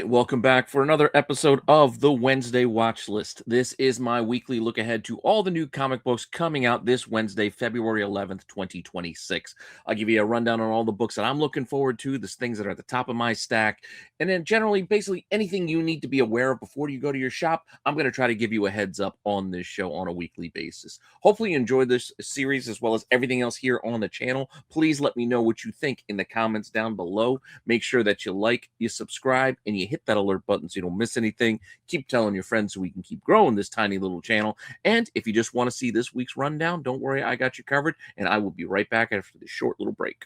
welcome back for another episode of the Wednesday Watch List. This is my weekly look ahead to all the new comic books coming out this Wednesday, February 11th, 2026. I'll give you a rundown on all the books that I'm looking forward to, the things that are at the top of my stack, and then generally, basically anything you need to be aware of before you go to your shop. I'm going to try to give you a heads up on this show on a weekly basis. Hopefully you enjoyed this series as well as everything else here on the channel. Please let me know what you think in the comments down below. Make sure that you like, you subscribe, and you hit that alert button so you don't miss anything. Keep telling your friends so we can keep growing this tiny little channel. And if you just want to see this week's rundown, don't worry, I got you covered, and I will be right back after this short little break.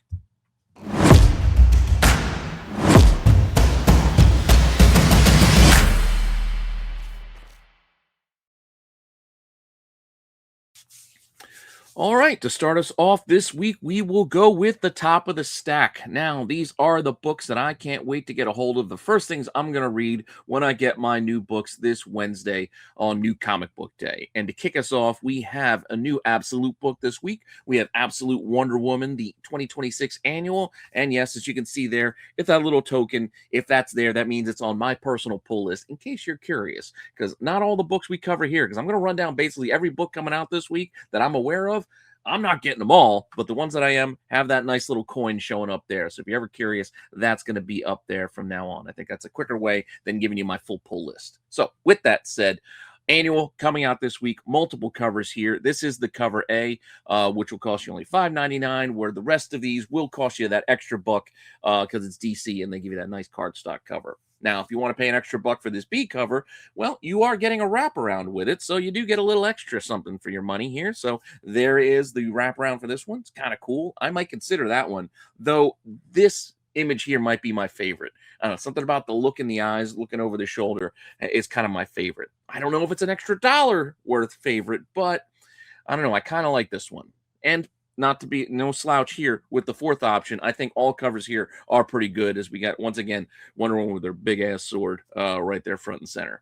All right, to start us off this week, we will go with the top of the stack. Now, these are the books that I can't wait to get a hold of. The first things I'm going to read when I get my new books this Wednesday on New Comic Book Day. And to kick us off, we have a new Absolute book this week. We have Absolute Wonder Woman, the 2026 annual. And yes, as you can see there, it's that little token. If that's there, that means it's on my personal pull list, in case you're curious, because not all the books we cover here, because I'm going to run down basically every book coming out this week that I'm aware of. I'm not getting them all, but the ones that I am have that nice little coin showing up there. So if you're ever curious, that's going to be up there from now on. I think that's a quicker way than giving you my full pull list. So with that said, annual coming out this week, multiple covers here. This is the cover A, which will cost you only $5.99, where the rest of these will cost you that extra buck because it's DC and they give you that nice cardstock cover. Now, if you want to pay an extra buck for this B cover, well, you are getting a wraparound with it, so you do get a little extra something for your money here. So there is the wraparound for this one. It's kind of cool. I might consider that one, though this image here might be my favorite. I don't know, something about the look in the eyes, looking over the shoulder is kind of my favorite. I don't know if it's an extra $1 worth favorite, but I don't know. I kind of like this one. And not to be no slouch here with the fourth option, I think all covers here are pretty good, as we got, once again, Wonder Woman with their big-ass sword right there front and center.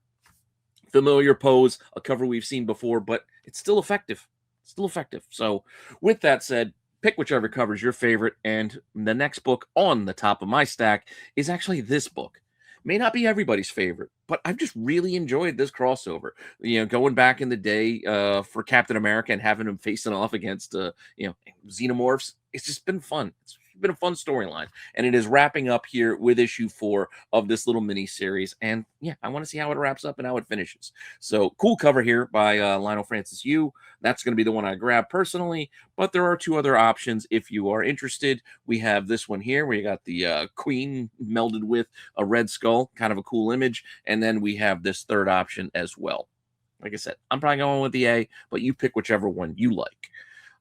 Familiar pose, a cover we've seen before, but it's still effective. Still effective. So with that said, pick whichever cover is your favorite, and the next book on the top of my stack is actually this book. May not be everybody's favorite, but I've just really enjoyed this crossover. You know, going back in the day for Captain America and having him facing off against, xenomorphs, it's just been fun. It's been a fun storyline, and it is wrapping up here with issue 4 of this little mini series. And yeah, I want to see how it wraps up and how it finishes. So cool cover here by Lionel Francis Yu. That's going to be the one I grab personally, but there are 2 other options if you are interested. We have this one here where you got the queen melded with a red skull, kind of a cool image, and then we have this third option as well. Like I said, I'm probably going with the A, but you pick whichever one you like.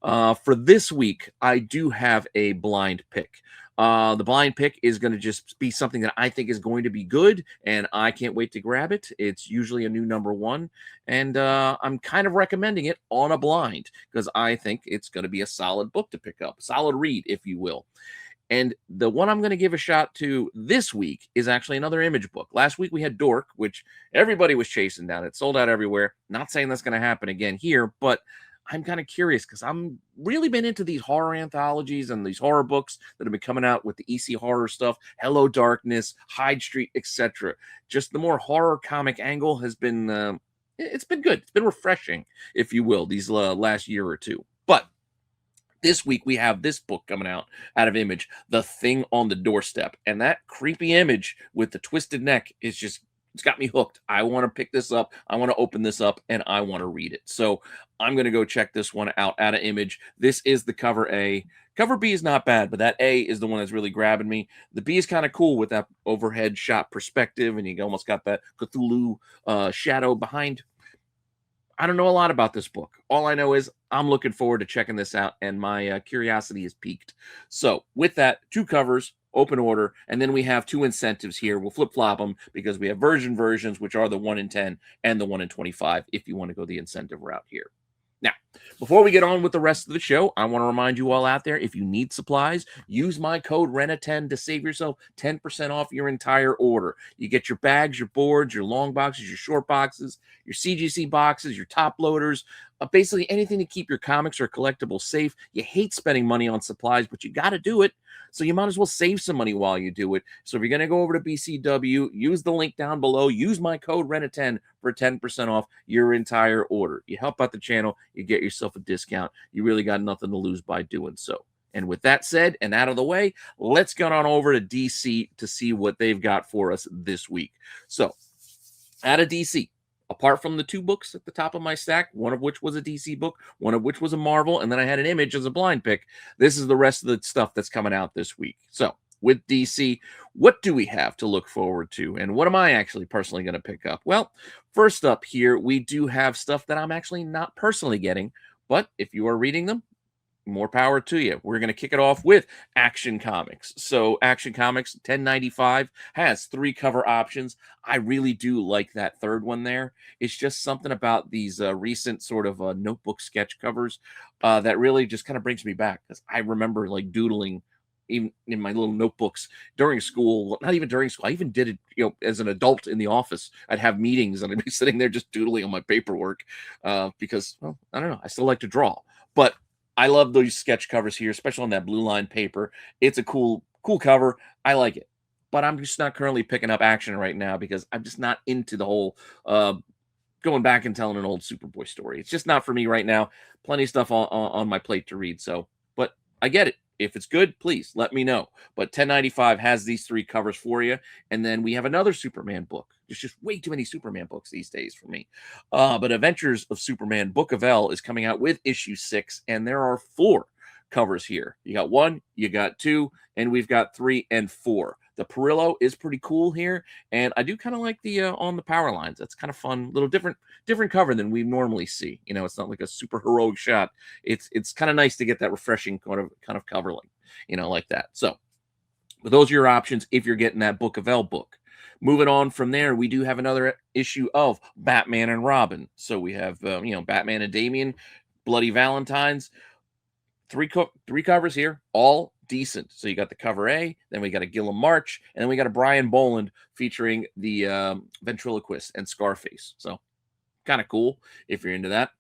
For this week, I do have a blind pick. The blind pick is going to just be something that I think is going to be good, and I can't wait to grab it. It's usually a new #1, and I'm kind of recommending it on a blind because I think it's going to be a solid book to pick up, solid read, if you will. And the one I'm going to give a shot to this week is actually another Image book. Last week we had Dork, which everybody was chasing down. It sold out everywhere. Not saying that's going to happen again here, but I'm kind of curious because I'm really been into these horror anthologies and these horror books that have been coming out with the EC horror stuff, Hello Darkness, Hyde Street, etc. Just the more horror comic angle has been, it's been good. It's been refreshing, if you will, these last year or two. But this week we have this book coming out of Image, The Thing on the Doorstep. And that creepy image with the twisted neck is just, it's got me hooked. I want to pick this up. I want to open this up and I want to read it. So I'm going to go check this one out of Image. This is the cover A. Cover B is not bad, but that A is the one that's really grabbing me. The B is kind of cool with that overhead shot perspective, and you almost got that Cthulhu shadow behind. I don't know a lot about this book. All I know is I'm looking forward to checking this out, and my curiosity is piqued. So with that, 2 covers, open order, and then we have 2 incentives here. We'll flip-flop them because we have versions, which are the 1 in 10 and the 1 in 25 if you want to go the incentive route here. Now, before we get on with the rest of the show, I want to remind you all out there, if you need supplies, use my code RENA10 to save yourself 10% off your entire order. You get your bags, your boards, your long boxes, your short boxes, your CGC boxes, your top loaders, basically anything to keep your comics or collectibles safe. You hate spending money on supplies, but you got to do it. So you might as well save some money while you do it. So if you're going to go over to BCW, use the link down below. Use my code RENA10 for 10% off your entire order. You help out the channel. You get yourself a discount. You really got nothing to lose by doing so. And with that said and out of the way, let's get on over to DC to see what they've got for us this week. So out of DC, apart from the 2 books at the top of my stack, one of which was a DC book, one of which was a Marvel, and then I had an Image as a blind pick, this is the rest of the stuff that's coming out this week. So with DC, what do we have to look forward to? And what am I actually personally going to pick up? Well, first up here, we do have stuff that I'm actually not personally getting, but if you are reading them, more power to you. We're going to kick it off with Action Comics. So Action Comics 1095 has 3 cover options. I really do like that third one there. It's just something about these recent sort of notebook sketch covers that really just kind of brings me back, because I remember like doodling even in my little notebooks during school. Not even during school, I even did it, as an adult in the office. I'd have meetings and I'd be sitting there just doodling on my paperwork because, well, I don't know, I still like to draw. But I love those sketch covers here, especially on that blue line paper. It's a cool cover. I like it. But I'm just not currently picking up Action right now because I'm just not into the whole going back and telling an old Superboy story. It's just not for me right now. Plenty of stuff on my plate to read. So, but I get it. If it's good, please let me know. But 1095 has these 3 covers for you. And then we have another Superman book. There's just way too many Superman books these days for me. But Adventures of Superman Book of L is coming out with issue 6. And there are 4 covers here. You got 1, you got 2, and we've got 3 and 4. The Perillo is pretty cool here, and I do kind of like the on the power lines. That's kind of fun, little different cover than we normally see. It's not like a super heroic shot. It's kind of nice to get that refreshing kind of cover like that. So, but those are your options if you're getting that Book of L book. Moving on from there, we do have another issue of Batman and Robin. So we have Batman and Damian, Bloody Valentines. 3 covers here, all decent. So you got the cover A, then we got a Gilliam March, and then we got a Brian Boland featuring the ventriloquist and Scarface. So kind of cool if you're into that.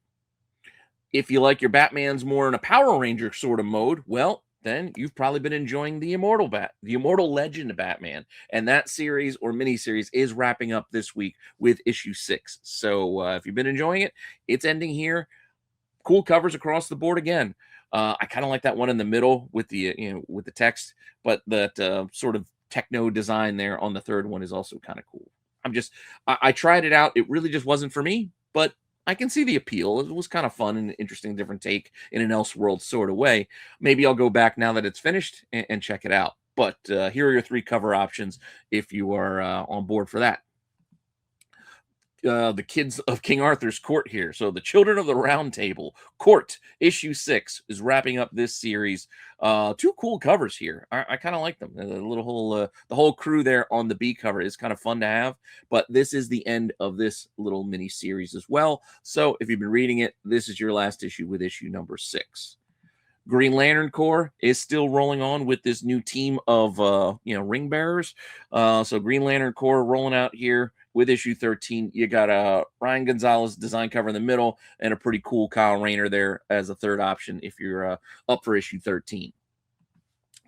If you like your Batmans more in a Power Ranger sort of mode, well, then you've probably been enjoying the Immortal Legend of Batman. And that series or miniseries is wrapping up this week with issue 6. So if you've been enjoying it, it's ending here. Cool covers across the board again. I kind of like that one in the middle with the with the text, but that sort of techno design there on the third one is also kind of cool. I tried it out. It really just wasn't for me, but I can see the appeal. It was kind of fun and interesting, different take in an Elseworld sort of way. Maybe I'll go back now that it's finished and check it out. But here are your 3 cover options if you are on board for that. The Kids of King Arthur's Court here. So the Children of the Round Table Court issue 6 is wrapping up this series. 2 cool covers here. I kind of like them. The whole crew there on the B cover is kind of fun to have. But this is the end of this little mini series as well. So if you've been reading it, this is your last issue with issue number 6. Green Lantern Corps is still rolling on with this new team of ring bearers. So Green Lantern Corps rolling out here with issue 13. You got a Ryan Gonzalez design cover in the middle and a pretty cool Kyle Rayner there as a third option if you're up for issue 13.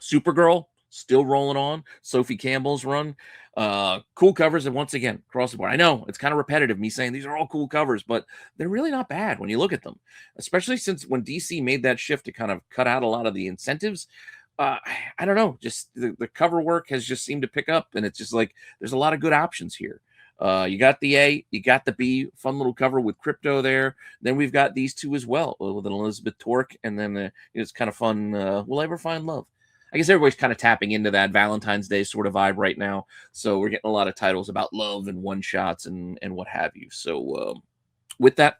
Supergirl still rolling on. Sophie Campbell's run. Cool covers, and once again, across the board. I know it's kind of repetitive, me saying these are all cool covers, but they're really not bad when you look at them, especially since when DC made that shift to kind of cut out a lot of the incentives. I don't know, just the cover work has just seemed to pick up, and it's just like there's a lot of good options here. You got the A, you got the B, fun little cover with Crypto there. Then we've got these 2 as well with an Elizabeth Torque, and then it's kind of fun. Will I Ever Find Love? I guess everybody's kind of tapping into that Valentine's Day sort of vibe right now. So we're getting a lot of titles about love and one-shots and what have you. So with that,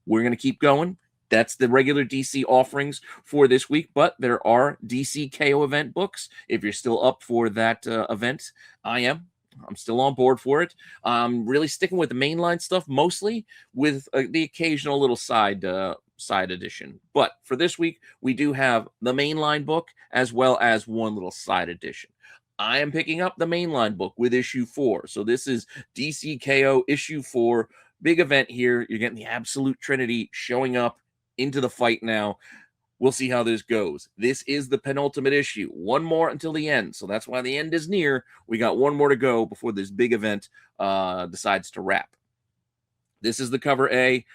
we're going to keep going. That's the regular DC offerings for this week, but there are DC KO event books. If you're still up for that event, I'm still on board for it. I'm really sticking with the mainline stuff, mostly with the occasional little side edition. But for this week, we do have the mainline book as well as one little side edition. I am picking up the mainline book with issue 4. So this is DC KO issue 4, big event here. You're getting the absolute Trinity showing up into the fight now. We'll see how this goes. This is the penultimate issue. One more until the end. So that's why the end is near. We got one more to go before this big event decides to wrap. This is the cover A.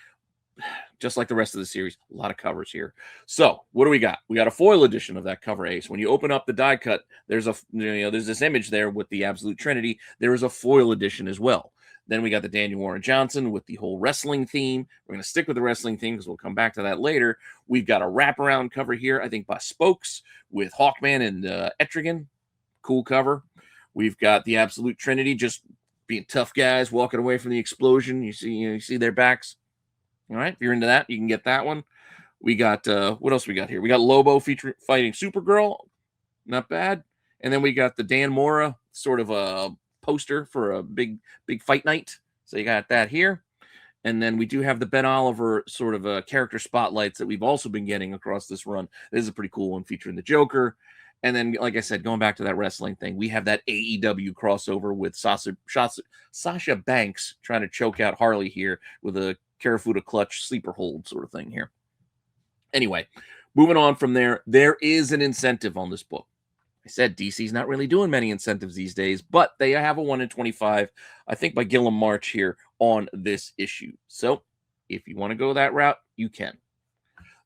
Just like the rest of the series, a lot of covers here. So what do we got? We got a foil edition of that cover A. So when you open up the die cut, there's there's this image there with the absolute Trinity. There is a foil edition as well. Then we got the Daniel Warren Johnson with the whole wrestling theme. We're going to stick with the wrestling theme because we'll come back to that later. We've got a wraparound cover here, I think by Spokes with Hawkman and Etrigan. Cool cover. We've got the absolute Trinity just being tough guys walking away from the explosion. You see their backs. All right, if you're into that, you can get that one. We got, what else we got here? We got Lobo fighting Supergirl. Not bad. And then we got the Dan Mora sort of a poster for a big fight night. So you got that here. And then we do have the Ben Oliver sort of character spotlights that we've also been getting across this run. This is a pretty cool one featuring the Joker. And then, like I said, going back to that wrestling thing, we have that AEW crossover with Sasha Banks trying to choke out Harley here with a Karafuda clutch sleeper hold sort of thing here. Anyway, moving on from there, there is an incentive on this book. I said DC's not really doing many incentives these days, but they have a 1 in 25, I think by Gillum March here on this issue. So if you want to go that route, you can.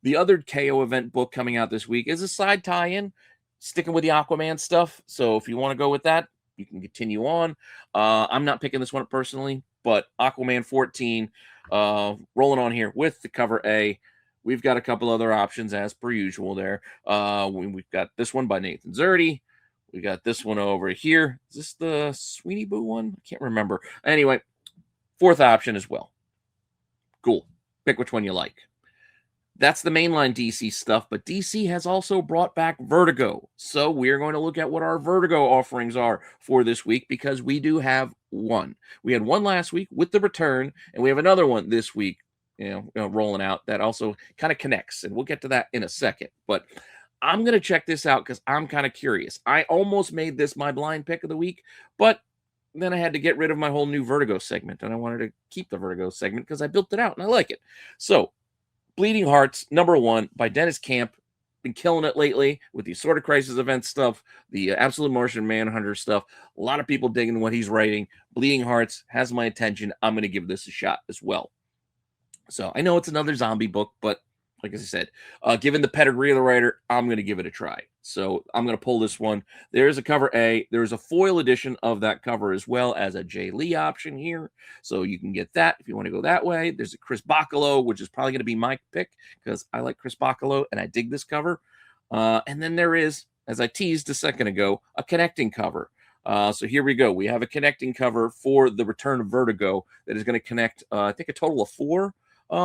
The other KO event book coming out this week is a side tie-in, sticking with the Aquaman stuff. So if you want to go with that, you can continue on. I'm not picking this one up personally, but Aquaman 14, rolling on here with the cover A. We've got a couple other options as per usual there. We've got this one by Nathan Zerdy. We got this one over here. Is this the Sweeney Boo one? I can't remember. Anyway, fourth option as well. Cool. Pick which one you like. That's the mainline DC stuff, but DC has also brought back Vertigo. So we're going to look at what our Vertigo offerings are for this week because we do have one. We had one last week with the return, and we have another one this week, rolling out that also kind of connects, and we'll get to that in a second. But I'm going to check this out because I'm kind of curious. I almost made this my blind pick of the week, but then I had to get rid of my whole new Vertigo segment, and I wanted to keep the Vertigo segment because I built it out, and I like it. So Bleeding Hearts, #1 by Dennis Camp. Been killing it lately with the Sort of Crisis event stuff, the Absolute Martian Manhunter stuff. A lot of people digging what he's writing. Bleeding Hearts has my attention. I'm going to give this a shot as well. So I know it's another zombie book, but like I said, given the pedigree of the writer, I'm going to give it a try. So I'm going to pull this one. There's a cover A. There's a foil edition of that cover as well as a Jay Lee option here. So you can get that if you want to go that way. There's a Chris Bacalo, which is probably going to be my pick because I like Chris Bacalo and I dig this cover. And then there is, as I teased a second ago, a connecting cover. So here we go. We have a connecting cover for the Return of Vertigo that is going to connect, I think, a total of 4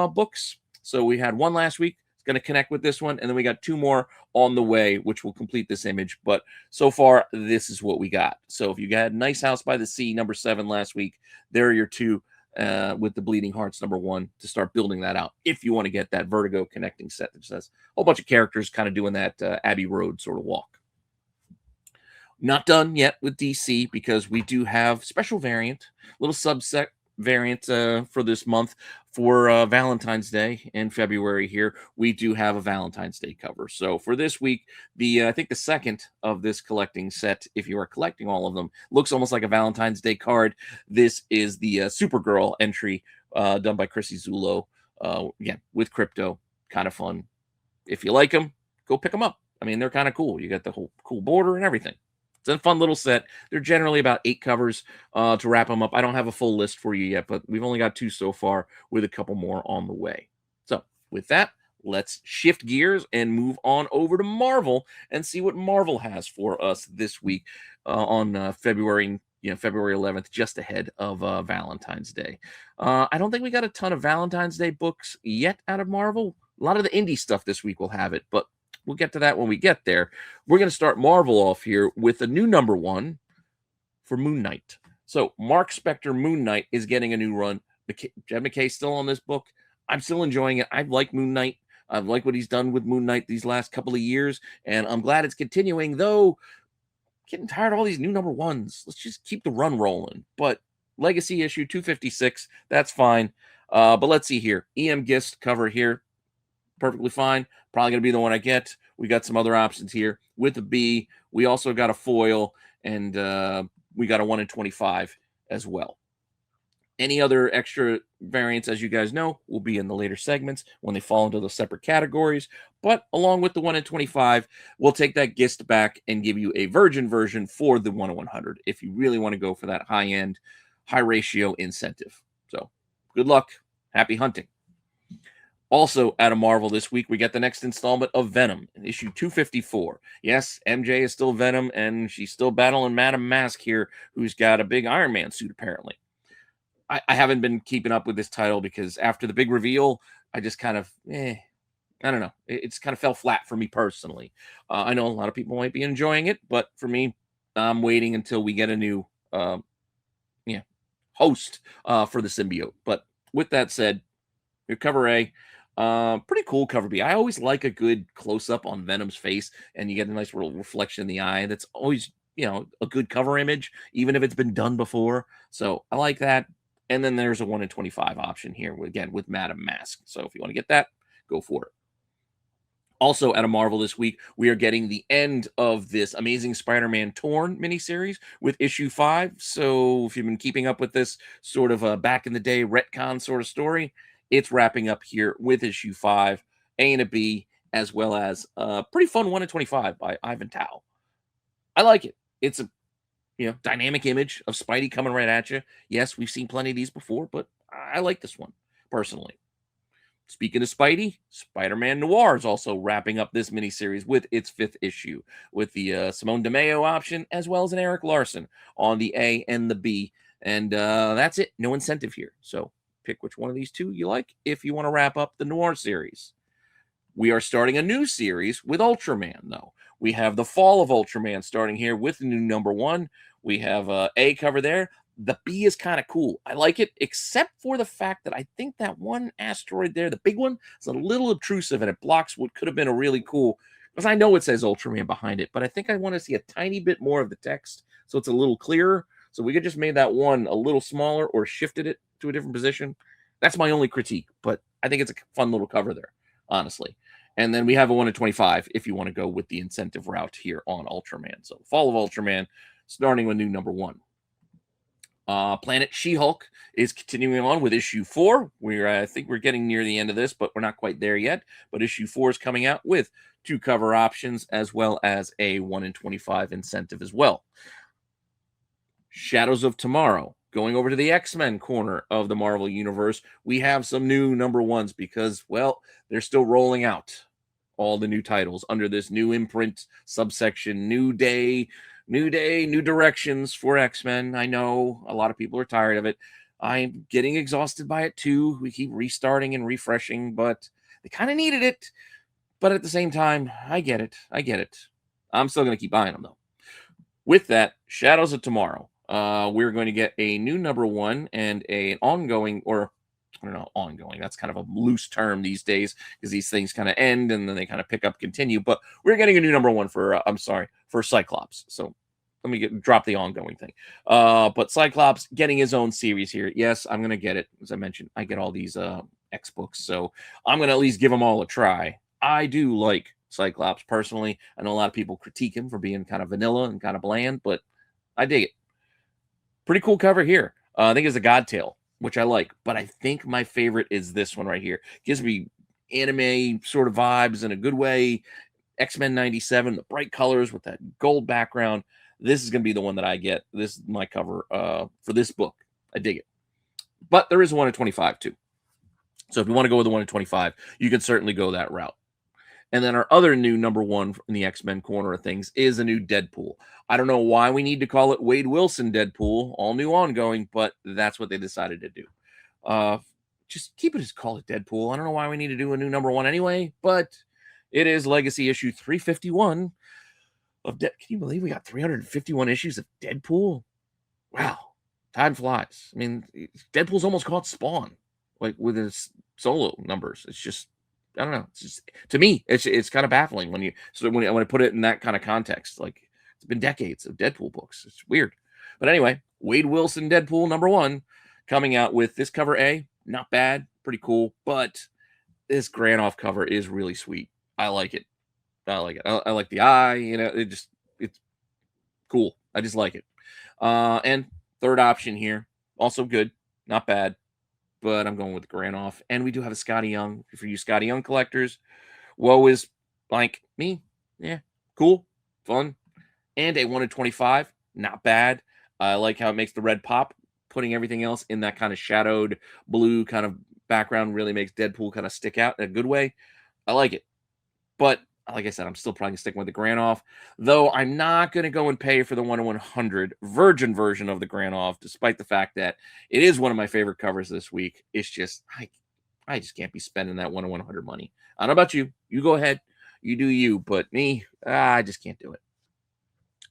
books. So we had one last week. It's going to connect with this one. And then we got 2 more on the way, which will complete this image. But so far, this is what we got. So if you got Nice House by the Sea, #7 last week, there are your 2 with the Bleeding Hearts #1 to start building that out. If you want to get that Vertigo connecting set that says a whole bunch of characters kind of doing that Abbey Road sort of walk. Not done yet with DC because we do have special variant, little subset variant for this month for Valentine's Day in February here. We do have a Valentine's Day cover. So for this week, I think the second of this collecting set, if you are collecting all of them, looks almost like a Valentine's Day card. This is the Supergirl entry done by Chrissy Zullo. Again, with crypto, kind of fun. If you like them, go pick them up. I mean, they're kind of cool. You got the whole cool border and everything. It's a fun little set. They're generally about 8 covers to wrap them up. I don't have a full list for you yet, but we've only got 2 so far with a couple more on the way. So with that, let's shift gears and move on over to Marvel and see what Marvel has for us this week on February 11th, just ahead of Valentine's Day. I don't think we got a ton of Valentine's Day books yet out of Marvel. A lot of the indie stuff this week will have it, but we'll get to that when we get there. We're going to start Marvel off here with a new #1 for Moon Knight. So Mark Spector Moon Knight is getting a new run. Jed McKay's still on this book. I'm still enjoying it. I like Moon Knight. I like what he's done with Moon Knight these last couple of years, and I'm glad it's continuing, though getting tired of all these new #1s. Let's just keep the run rolling. But Legacy issue 256. That's fine. But let's see here. EM Gist cover here. Perfectly fine. Probably going to be the one I get. We got some other options here with a B. We also got a foil, and we got a 1 in 25 as well. Any other extra variants, as you guys know, will be in the later segments when they fall into those separate categories. But along with the 1 in 25, we'll take that GIST back and give you a virgin version for the 1 in 100 if you really want to go for that high-end, high-ratio incentive. So good luck. Happy hunting. Also, out of Marvel this week, we get the next installment of Venom, issue 254. Yes, MJ is still Venom, and she's still battling Madame Mask here, who's got a big Iron Man suit, apparently. I haven't been keeping up with this title because after the big reveal, I just kind of, I don't know. It's kind of fell flat for me personally. I know a lot of people might be enjoying it, but for me, I'm waiting until we get a new host for the symbiote. But with that said, your cover A, pretty cool cover B. I always like a good close-up on Venom's face, and you get a nice little reflection in the eye. That's always, a good cover image, even if it's been done before. So I like that. And then there's a 1 in 25 option here, again, with Madame Mask. So if you want to get that, go for it. Also, at a Marvel this week, we are getting the end of this Amazing Spider-Man Torn miniseries with issue 5. So if you've been keeping up with this sort of a back in the day retcon sort of story, it's wrapping up here with issue 5, A and a B, as well as a pretty fun 1 in 25 by Ivan Tao. I like it. It's a dynamic image of Spidey coming right at you. Yes, we've seen plenty of these before, but I like this one personally. Speaking of Spidey, Spider-Man Noir is also wrapping up this miniseries with its 5th issue, with the Simone DeMeo option, as well as an Eric Larson on the A and the B. And that's it. No incentive here. So pick which one of these two you like if you want to wrap up the Noir series. We are starting a new series with Ultraman, though. We have the Fall of Ultraman starting here with the new number 1. We have A cover there. The B is kind of cool. I like it, except for the fact that I think that one asteroid there, the big one, is a little obtrusive and it blocks what could have been a really cool, because I know it says Ultraman behind it, but I think I want to see a tiny bit more of the text so it's a little clearer. So we could just made that one a little smaller or shifted it to a different position. That's my only critique, but I think it's a fun little cover there, honestly. And then we have a 1 in 25 if you want to go with the incentive route here on Ultraman. So Fall of Ultraman starting with new number 1. Planet She-Hulk is continuing on with issue 4. I think we're getting near the end of this, but we're not quite there yet. But issue 4 is coming out with 2 cover options as well as a 1 in 25 incentive as well. Shadows of Tomorrow. Going over to the X-Men corner of the Marvel Universe, we have some new number 1s because, well, they're still rolling out all the new titles under this new imprint subsection, New Day, new directions for X-Men. I know a lot of people are tired of it. I'm getting exhausted by it too. We keep restarting and refreshing, but they kind of needed it. But at the same time, I get it. I'm still going to keep buying them, though. With that, Shadows of Tomorrow. We're going to get a new number 1 and an ongoing, or I don't know, ongoing. That's kind of a loose term these days because these things kind of end and then they kind of pick up, continue. But we're getting a new number 1 for, for Cyclops. So let me drop the ongoing thing. But Cyclops getting his own series here. Yes, I'm going to get it. As I mentioned, I get all these X books. So I'm going to at least give them all a try. I do like Cyclops personally. I know a lot of people critique him for being kind of vanilla and kind of bland, but I dig it. Pretty cool cover here. I think it's a Godtail, which I like, but I think my favorite is this one right here. Gives me anime sort of vibes in a good way. X-Men 97, the bright colors with that gold background. This is going to be the one that I get. This is my cover for this book. I dig it. But there is a 1 in 25 too. So if you want to go with the 1 in 25, you can certainly go that route. And then our other new number 1 in the X-Men corner of things is a new Deadpool. I don't know why we need to call it Wade Wilson Deadpool, all new ongoing, but that's what they decided to do. Just keep it as call it Deadpool. I don't know why we need to do a new number 1 anyway, but it is Legacy issue 351 of Can you believe we got 351 issues of Deadpool? Wow, time flies. I mean, Deadpool's almost called Spawn, like with his solo numbers. It's just, I don't know. It's just, to me, it's kind of baffling when I put it in that kind of context. Like, it's been decades of Deadpool books. It's weird. But anyway, Wade Wilson Deadpool #1 coming out with this cover A. Not bad, pretty cool, but this Granoff cover is really sweet. I like it. I like it. I like the eye, it's cool. I just like it. And third option here, also good, not bad, but I'm going with Granoff. And we do have a Scotty Young for you Scotty Young collectors. Woe is like me. Yeah, cool, fun. And a 1 in 25, not bad. I like how it makes the red pop. Putting everything else in that kind of shadowed blue kind of background really makes Deadpool kind of stick out in a good way. I like it. But like I said, I'm still probably going to stick with the Granoff, though I'm not going to go and pay for the 1 in 100 virgin version of the Granoff, despite the fact that it is one of my favorite covers this week. It's just, I just can't be spending that 1 in 100 money. I don't know about you. You go ahead. You do you. But me, I just can't do it.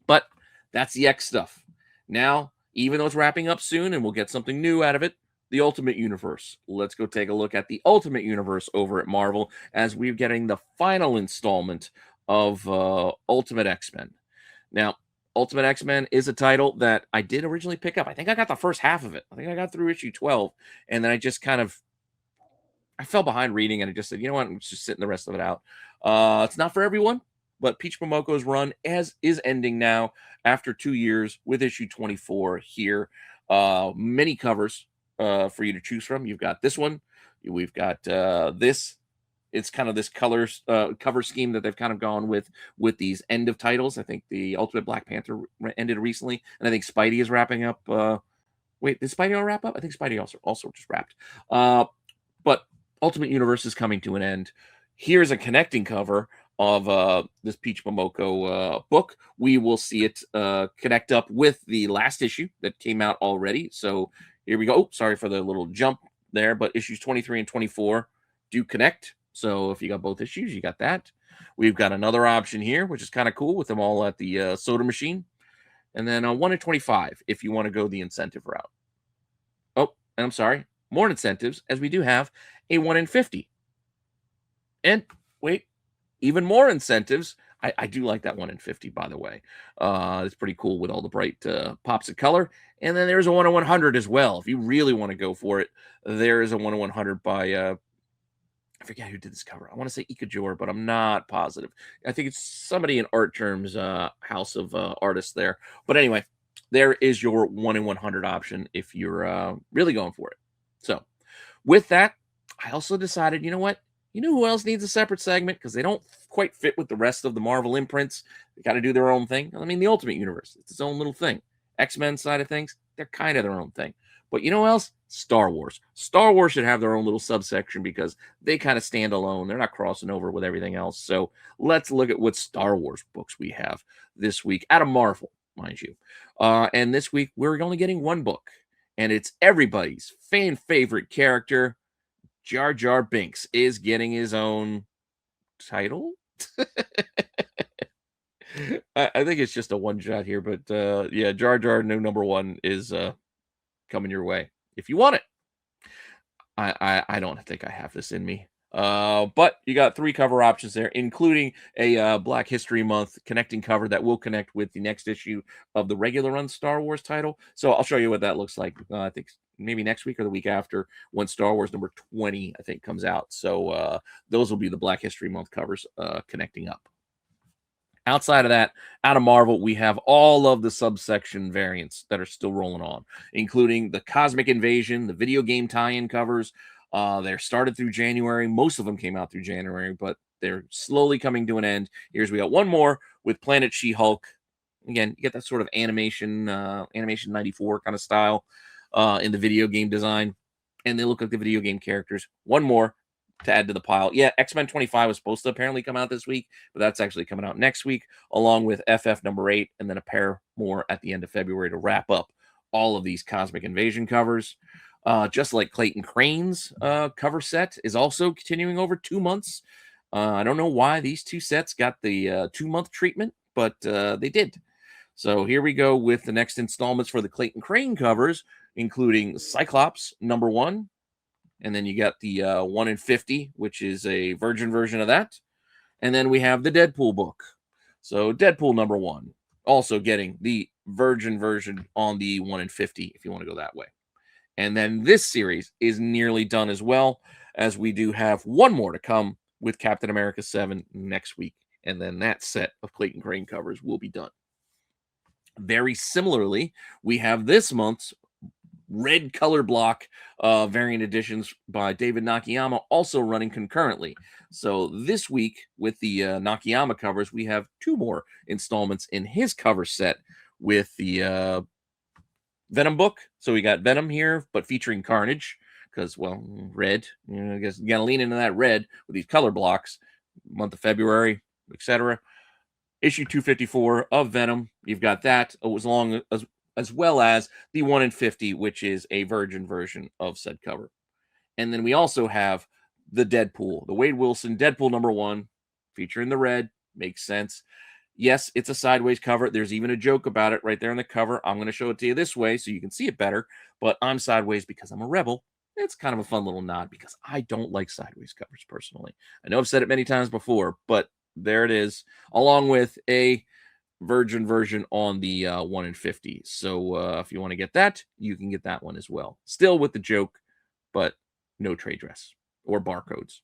But that's the X stuff. Now, even though it's wrapping up soon and we'll get something new out of it, the Ultimate Universe. Let's go take a look at the Ultimate Universe over at Marvel as we're getting the final installment of Ultimate X-Men. Now, Ultimate X-Men is a title that I did originally pick up. I think I got the first half of it. I think I got through issue 12, and then I just I fell behind reading, and I just said, you know what, I'm just sitting the rest of it out. It's not for everyone, but Peach Momoko's run is ending now after 2 years with issue 24 here. Many covers for you to choose from. You've got this one. We've got this. It's kind of this cover scheme that they've kind of gone with these end of titles. I think the Ultimate Black Panther ended recently, and I think Spidey is wrapping up. Wait, did Spidey all wrap up? I think Spidey also just wrapped. But Ultimate Universe is coming to an end. Here's a connecting cover of this Peach Momoko book. We will see it connect up with the last issue that came out already. So here we go. Oh, sorry for the little jump there, but issues 23 and 24 do connect. So if you got both issues, you got that. We've got another option here, which is kind of cool with them all at the soda machine. And then 1 in 25 if you want to go the incentive route. Oh, and I'm sorry, more incentives, as we do have a 1 in 50. And wait, even more incentives. I do like that 1 in 50, by the way. It's pretty cool with all the bright pops of color. And then there's a 1 in 100 as well. If you really want to go for it, there is a 1 in 100 by I forget who did this cover. I want to say Ikajor, but I'm not positive. I think it's somebody in Art Terms house of artists there. But anyway, there is your 1 in 100 option if you're really going for it. So with that, I also decided, you know what? You know who else needs a separate segment? Because they don't quite fit with the rest of the Marvel imprints. They got to do their own thing. I mean, the Ultimate Universe, it's its own little thing. X-Men side of things, they're kind of their own thing. But you know what else? Star Wars. Star Wars should have their own little subsection because they kind of stand alone. They're not crossing over with everything else. So let's look at what Star Wars books we have this week out of Marvel, mind you. And this week, we're only getting one book. And it's everybody's fan favorite character, Jar Jar Binks, is getting his own title. I think it's just a one shot here, but yeah, Jar Jar new #1 is coming your way if you want it. I don't think I have this in me. But you got 3 cover options there, including a Black History Month connecting cover that will connect with the next issue of the regular run Star Wars title. So I'll show you what that looks like. I think maybe next week or the week after when Star Wars #20, I think, comes out. So those will be the Black History Month covers connecting up. Outside of that, out of Marvel, we have all of the subsection variants that are still rolling on, including the Cosmic Invasion, the video game tie-in covers. They're started through January. Most of them came out through January, but they're slowly coming to an end. We got one more with Planet She-Hulk. Again, you get that sort of animation 94 kind of style in the video game design. And they look like the video game characters. One more to add to the pile. Yeah, X-Men 25 was supposed to apparently come out this week, but that's actually coming out next week, along with FF #8, and then a pair more at the end of February to wrap up all of these Cosmic Invasion covers. Just like Clayton Crane's cover set is also continuing over 2 months. I don't know why these 2 sets got the 2-month treatment, but they did. So here we go with the next installments for the Clayton Crane covers, including Cyclops #1. And then you got the 1 in 50, which is a virgin version of that. And then we have the Deadpool book. So Deadpool #1, also getting the virgin version on the 1 in 50 if you want to go that way. And then this series is nearly done as well, as we do have one more to come with Captain America 7 next week. And then that set of Clayton Crane covers will be done. Very similarly, we have this month's red color block variant editions by David Nakayama also running concurrently. So this week with the Nakayama covers, we have two more installments in his cover set with the Venom book. So we got Venom here, but featuring Carnage because, well, red. I guess you got to lean into that red with these color blocks. Month of February, etc. Issue 254 of Venom. You've got that as well as the 1 in 50, which is a virgin version of said cover. And then we also have the Deadpool, the Wade Wilson Deadpool #1, featuring the red. Makes sense. Yes, it's a sideways cover. There's even a joke about it right there on the cover. I'm going to show it to you this way so you can see it better, but I'm sideways because I'm a rebel. It's kind of a fun little nod because I don't like sideways covers personally. I know I've said it many times before, but there it is, along with a virgin version on the 1 in 50. So if you want to get that, you can get that one as well. Still with the joke, but no trade dress or barcodes.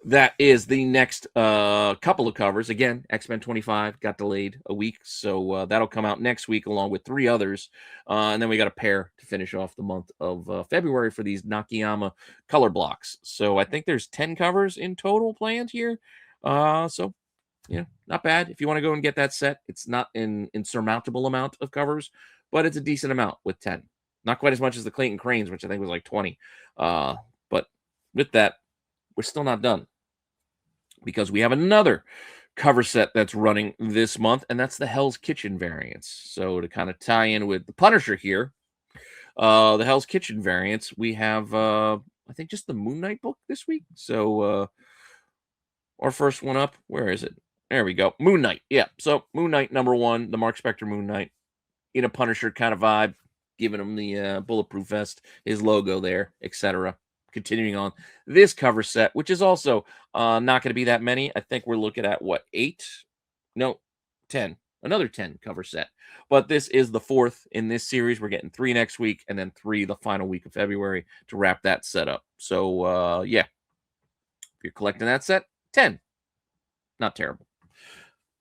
That is the next couple of covers. Again, X-Men 25 got delayed a week, so that'll come out next week along with 3 others. And then we got a pair to finish off the month of February for these Nakayama color blocks. So I think there's 10 covers in total planned here. So, not bad. If you want to go and get that set, it's not an insurmountable amount of covers, but it's a decent amount with 10. Not quite as much as the Clayton Cranes, which I think was like 20. But with that, we're still not done because we have another cover set that's running this month, and that's the Hell's Kitchen variants. So to kind of tie in with the Punisher here, the Hell's Kitchen variants, we have, I think, just the Moon Knight book this week. So our first one up, where is it? There we go. Moon Knight. Yeah. So Moon Knight #1, the Mark Spector Moon Knight, in a Punisher kind of vibe, giving him the bulletproof vest, his logo there, etc. Continuing on this cover set, which is also not going to be that many. I think we're looking at what, 8? No, 10. Another 10 cover set. But this is the 4th in this series. We're getting 3 next week and then 3 the final week of February to wrap that set up. So yeah, if you're collecting that set, 10. Not terrible.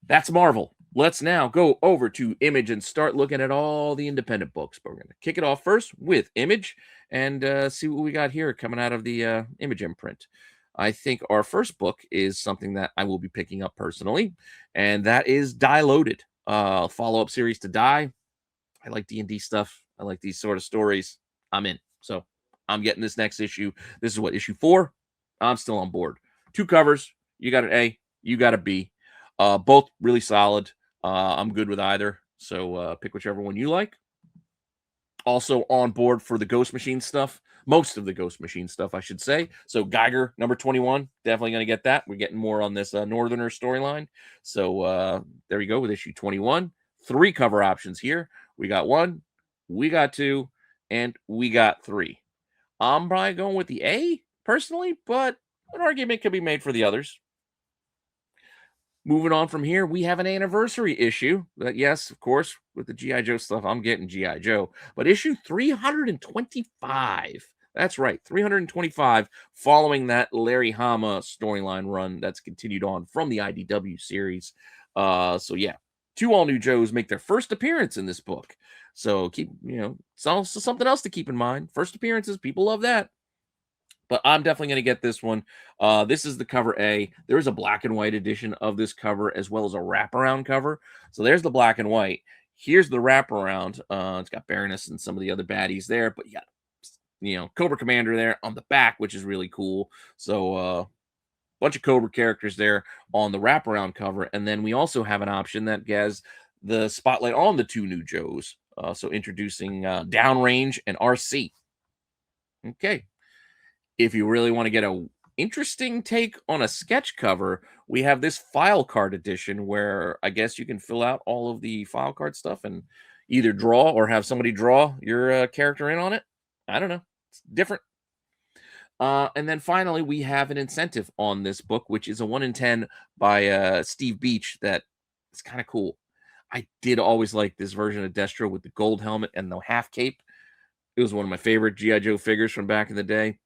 That's Marvel. Let's now go over to Image and start looking at all the independent books. But we're going to kick it off first with Image and see what we got here coming out of the Image imprint. I think our first book is something that I will be picking up personally, and that is Die Loaded, follow-up series to Die. I like D&D stuff. I like these sort of stories. I'm in. So I'm getting this next issue. This is what, issue 4? I'm still on board. 2 covers. You got an A. You got a B. Both really solid. I'm good with either. So pick whichever one you like. Also on board for the Ghost Machine stuff. Most of the Ghost Machine stuff, I should say. So Geiger, #21. Definitely going to get that. We're getting more on this Northerner storyline. So there we go with issue 21. 3 cover options here. We got 1, we got 2, and we got 3. I'm probably going with the A personally, but an argument could be made for the others. Moving on from here, we have an anniversary issue. That, yes, of course, with the G.I. Joe stuff, I'm getting G.I. Joe. But issue 325. That's right, 325, following that Larry Hama storyline run that's continued on from the IDW series. So, yeah, 2 all-new Joes make their first appearance in this book. So, it's also something else to keep in mind. First appearances, people love that. But I'm definitely going to get this one. This is the cover A. There is a black and white edition of this cover as well as a wraparound cover. So there's the black and white. Here's the wraparound. It's got Baroness and some of the other baddies there. But you got, Cobra Commander there on the back, which is really cool. So bunch of Cobra characters there on the wraparound cover. And then we also have an option that has the spotlight on the 2 new Joes. So introducing Downrange and RC. Okay. If you really want to get a interesting take on a sketch cover, we have this file card edition where I guess you can fill out all of the file card stuff and either draw or have somebody draw your character in on it. I don't know. It's different. And then finally, we have an incentive on this book, which is a 1 in 10 by Steve Beach that is kind of cool. I did always like this version of Destro with the gold helmet and the half cape. It was one of my favorite G.I. Joe figures from back in the day.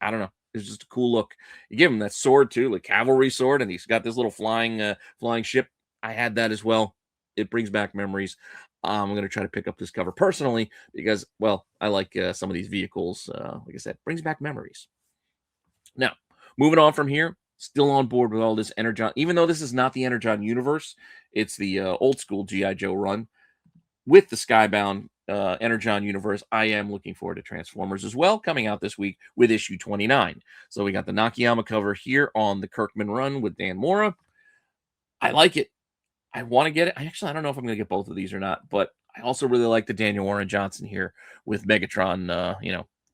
I don't know. It's just a cool look. You give him that sword too, like cavalry sword, and he's got this little flying ship. I had that as well. It brings back memories. I'm gonna try to pick up this cover personally because, well, I like some of these vehicles. Like I said, brings back memories. Now, moving on from here, still on board with all this Energon. Even though this is not the Energon universe, it's the old school GI Joe run with the Skybound Energon universe. I am looking forward to Transformers as well, coming out this week with issue 29. So we got the Nakayama cover here on the Kirkman run with Dan Mora. I like it. I want to get it. I don't know if I'm going to get both of these or not, but I also really like the Daniel Warren Johnson here with Megatron,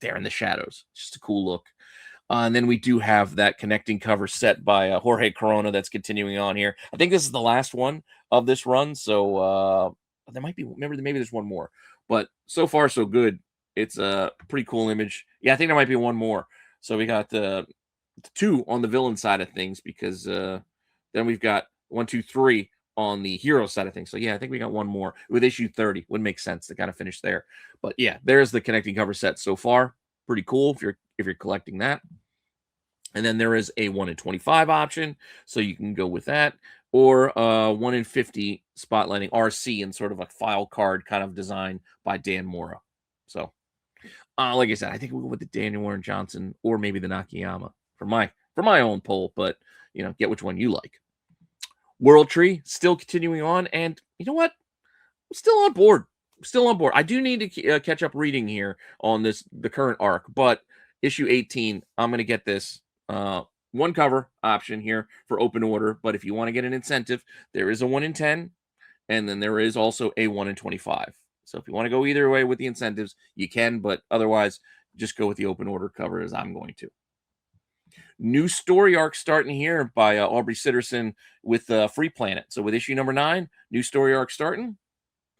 there in the shadows. Just a cool look. And then we do have that connecting cover set by Jorge Corona that's continuing on here. I think this is the last one of this run, so there might be maybe there's one more, but so far so good. It's a pretty cool image. Yeah, I think there might be one more. So we got the two on the villain side of things because then we've got 1, 2, 3 on the hero side of things. So yeah, I think we got one more with issue 30. Would make sense to kind of finish there. But yeah, there's the connecting cover set so far. Pretty cool if you're collecting that. And then there is a 1 in 25 option, so you can go with that, or 1 in 50 spotlighting RC in sort of a file card kind of design by Dan Mora. So, like I said, I think we'll go with the Daniel Warren Johnson or maybe the Nakayama for my own poll, but get which one you like. World Tree still continuing on, and you know what? I'm still on board. Still on board. I do need to catch up reading here on the current arc, but issue 18, I'm going to get this one cover option here for open order. But if you want to get an incentive, there is a 1 in 10, and then there is also a 1 in 25. So if you want to go either way with the incentives, you can, but otherwise, just go with the open order cover as I'm going to. New story arc starting here by Aubrey Sitterson with Free Planet. So with issue number 9, new story arc starting.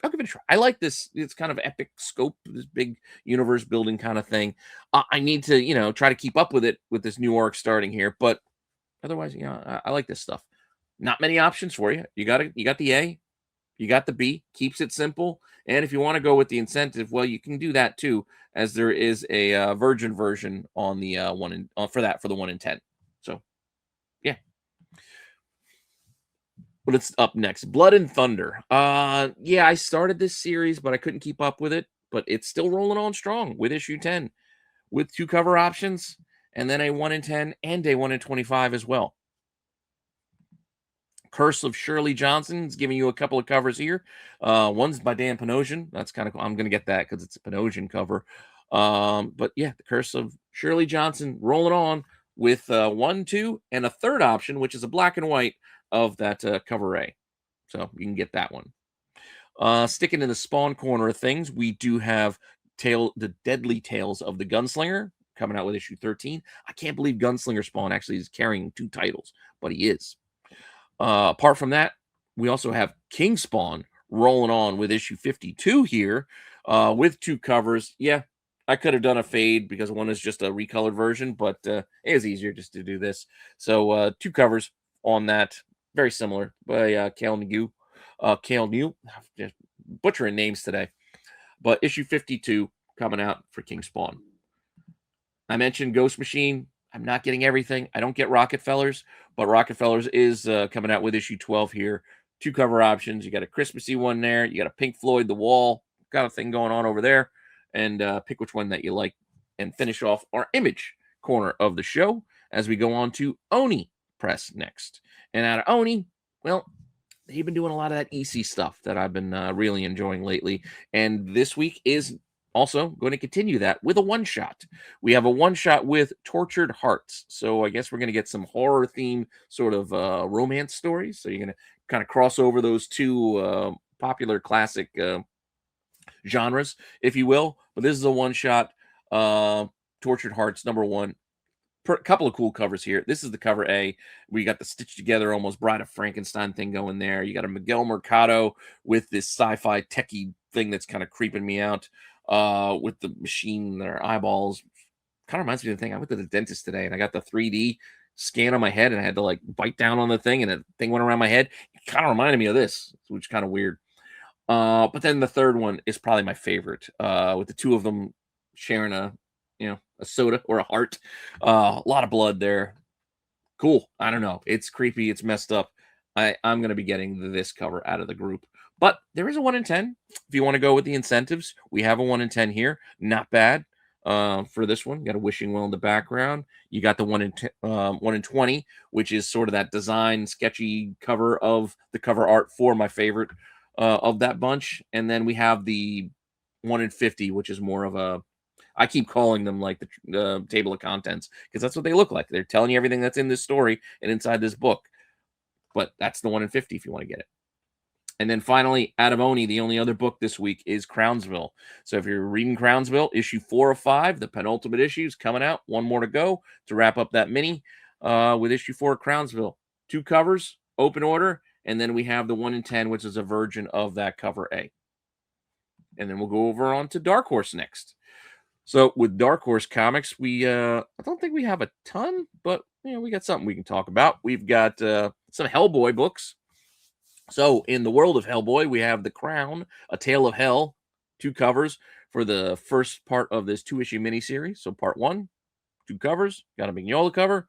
I'll give it a try. I like this. It's kind of epic scope, this big universe building kind of thing. I need to, try to keep up with it with this new arc starting here. But otherwise, I like this stuff. Not many options for you. You got the A, you got the B. Keeps it simple. And if you want to go with the incentive, well, you can do that too, as there is a virgin version on the for the 1 in 10. So, yeah. But it's up next. Blood and Thunder. Yeah, I started this series, but I couldn't keep up with it. But it's still rolling on strong with issue 10, with 2 cover options, and then a 1 in 10 and a 1 in 25 as well. Curse of Shirley Johnson is giving you a couple of covers here. One's by Dan Panosian. That's kind of cool. I'm going to get that because it's a Panosian cover. But yeah, the Curse of Shirley Johnson rolling on with 1, 2, and a third option, which is a black and white of that cover A. So you can get that one. Sticking in the Spawn corner of things, we do have the Deadly Tales of the Gunslinger coming out with issue 13. I can't believe Gunslinger Spawn actually is carrying 2 titles, but he is. Apart from that, we also have King Spawn rolling on with issue 52 here with 2 covers. Yeah, I could have done a fade because one is just a recolored version, but it is easier just to do this. So 2 covers on that, very similar by Cale New. Just butchering names today. But issue 52 coming out for King Spawn. I mentioned Ghost Machine. I'm not getting everything. I don't get Rockefellers, but Rockefellers is coming out with issue 12 here. 2 cover options. You got a Christmassy one there. You got a Pink Floyd, The Wall kind of thing going on over there. And pick which one that you like and finish off our image corner of the show as we go on to Oni Press next. And out of Oni, well, they've been doing a lot of that EC stuff that I've been really enjoying lately. And this week is also going to continue that with a one-shot. We have a one-shot with Tortured Hearts. So I guess we're going to get some horror-themed sort of romance stories. So you're going to kind of cross over those 2 popular classic genres, if you will. But this is a one-shot. Tortured Hearts, number 1. Couple of cool covers here. This is the cover A. We got the stitched together almost Bride of Frankenstein thing going there. You got a Miguel Mercado with this sci-fi techie thing that's kind of creeping me out with the machine, their eyeballs. Kind of reminds me of the thing. I went to the dentist today and I got the 3D scan on my head and I had to like bite down on the thing and the thing went around my head. Kind of reminded me of this, which is kind of weird. But then the third one is probably my favorite, with the two of them sharing a soda or a heart. A lot of blood there. Cool. I don't know. It's creepy. It's messed up. I'm going to be getting this cover out of the group. But there is a 1 in 10. If you want to go with the incentives, we have a 1 in 10 here. Not bad for this one. You got a wishing well in the background. You got the 1 in 20, which is sort of that design, sketchy cover of the cover art for my favorite of that bunch. And then we have the 1 in 50, which is more of a, I keep calling them like the table of contents because that's what they look like. They're telling you everything that's in this story and inside this book. But that's the 1 in 50 if you want to get it. And then finally, out of Oni, the only other book this week is Crownsville. So if you're reading Crownsville, issue 4 of 5, the penultimate issue is coming out. One more to go to wrap up that mini with issue 4 of Crownsville. 2 covers, open order, and then we have the 1 in 10, which is a version of that cover A. And then we'll go over on to Dark Horse next. So with Dark Horse Comics, we I don't think we have a ton, but we got something we can talk about. We've got some Hellboy books. So in the world of Hellboy, we have The Crown, A Tale of Hell, 2 covers for the first part of this 2-issue miniseries. So part 1, 2 covers, got a Mignola cover.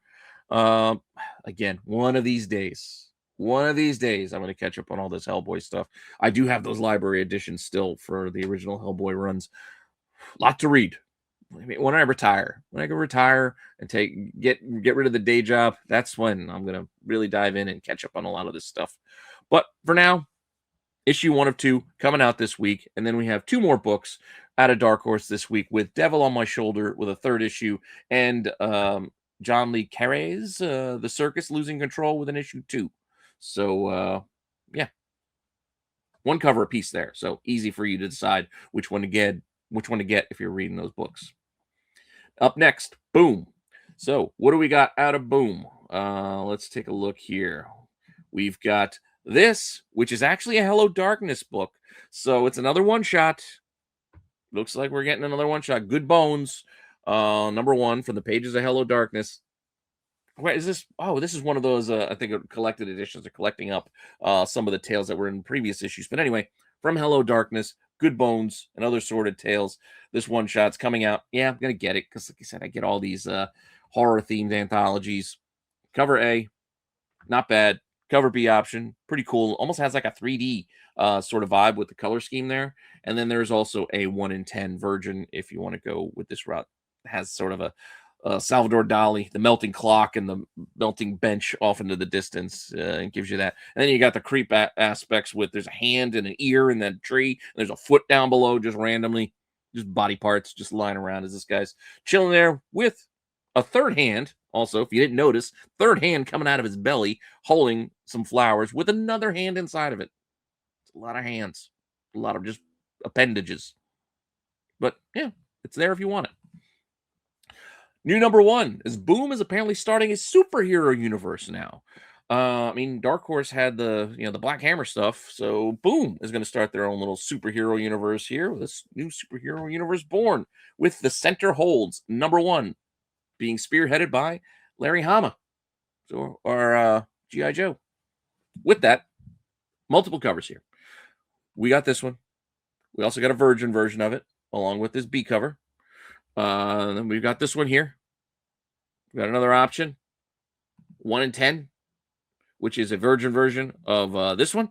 Again, one of these days, I'm going to catch up on all this Hellboy stuff. I do have those library editions still for the original Hellboy runs. Lot to read. When I can retire and get rid of the day job, that's when I'm gonna really dive in and catch up on a lot of this stuff. But for now, issue 1 of 2 coming out this week, and then we have 2 more books out of Dark Horse this week with Devil on My Shoulder with a 3rd issue, and John Le Carré's The Circus Losing Control with an issue 2. So yeah, 1 cover a piece there. So easy for you to decide which one to get if you're reading those books. Up next, Boom. So what do we got out of Boom? Let's take a look here. We've got this, which is actually a Hello Darkness book. So it's another one-shot. Looks like we're getting another one-shot. Good Bones, number 1 from the pages of Hello Darkness. Wait, is this? Oh, this is one of those, I think, collected editions. Are collecting up some of the tales that were in previous issues. But anyway, from Hello Darkness, Good Bones, and Other Sordid Tales. This one shot's coming out. Yeah, I'm going to get it because, like I said, I get all these horror-themed anthologies. Cover A, not bad. Cover B option, pretty cool. Almost has like a 3D sort of vibe with the color scheme there. And then there's also a 1 in 10 version if you want to go with this route. It has sort of a Salvador Dali, the melting clock and the melting bench off into the distance. It gives you that. And then you got the creep aspects with there's a hand and an ear in that tree. And there's a foot down below just randomly, just body parts just lying around as this guy's chilling there with a 3rd hand. Also, if you didn't notice, 3rd hand coming out of his belly, holding some flowers with another hand inside of it. It's a lot of hands, a lot of just appendages. But yeah, it's there if you want it. New number 1 is Boom is apparently starting a superhero universe now. I mean, Dark Horse had the Black Hammer stuff, so Boom is going to start their own little superhero universe here with this new superhero universe born with the Center Holds number 1 being spearheaded by Larry Hama, so our G.I. Joe. With that, multiple covers here. We got this one. We also got a Virgin version of it along with this B cover. Then we've got this one here. We've got another option, 1 in 10, which is a Virgin version of this one.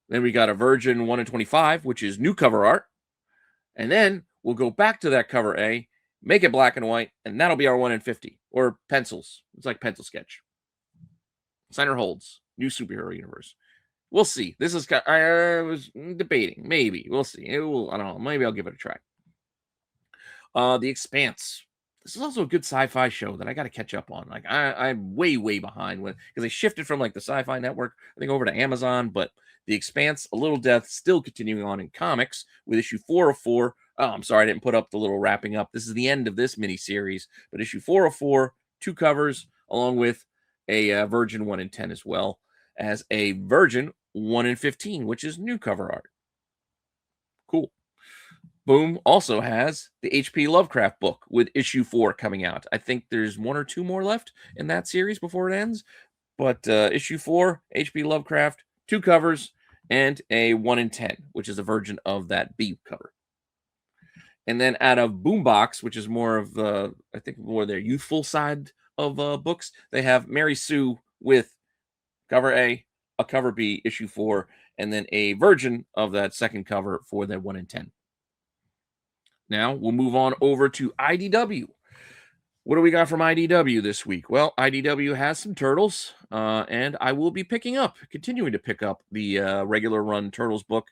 Then we got a Virgin 1 in 25, which is new cover art. And then we'll go back to that cover A, make it black and white, and that'll be our 1 in 50, or pencils. It's like pencil sketch. Center Holds, new superhero universe. We'll see. This is, I was debating. Maybe. We'll see. I don't know. Maybe I'll give it a try. The Expanse. This is also a good sci-fi show that I got to catch up on. Like I'm way behind because they shifted from like the Sci-Fi Network, I think, over to Amazon. But The Expanse, A Little Death, still continuing on in comics with issue 4 of 4. Oh, I'm sorry, I didn't put up the little wrapping up. This is the end of this mini-series. But issue 4 of 4, 2 covers, along with a Virgin 1 in 10 as well as a Virgin 1 in 15, which is new cover art. Cool. Boom also has the H.P. Lovecraft book with issue 4 coming out. I think there's 1 or 2 more left in that series before it ends. But issue 4, H.P. Lovecraft, 2 covers, and a 1 in 10, which is a version of that B cover. And then out of Boombox, which is more of the, I think, more their youthful side of books, they have Mary Sue with cover a cover B, issue 4, and then a version of that second cover for their 1 in 10. Now we'll move on over to IDW. What do we got from IDW this week? Well, IDW has some Turtles, and I will be continuing to pick up the regular run Turtles book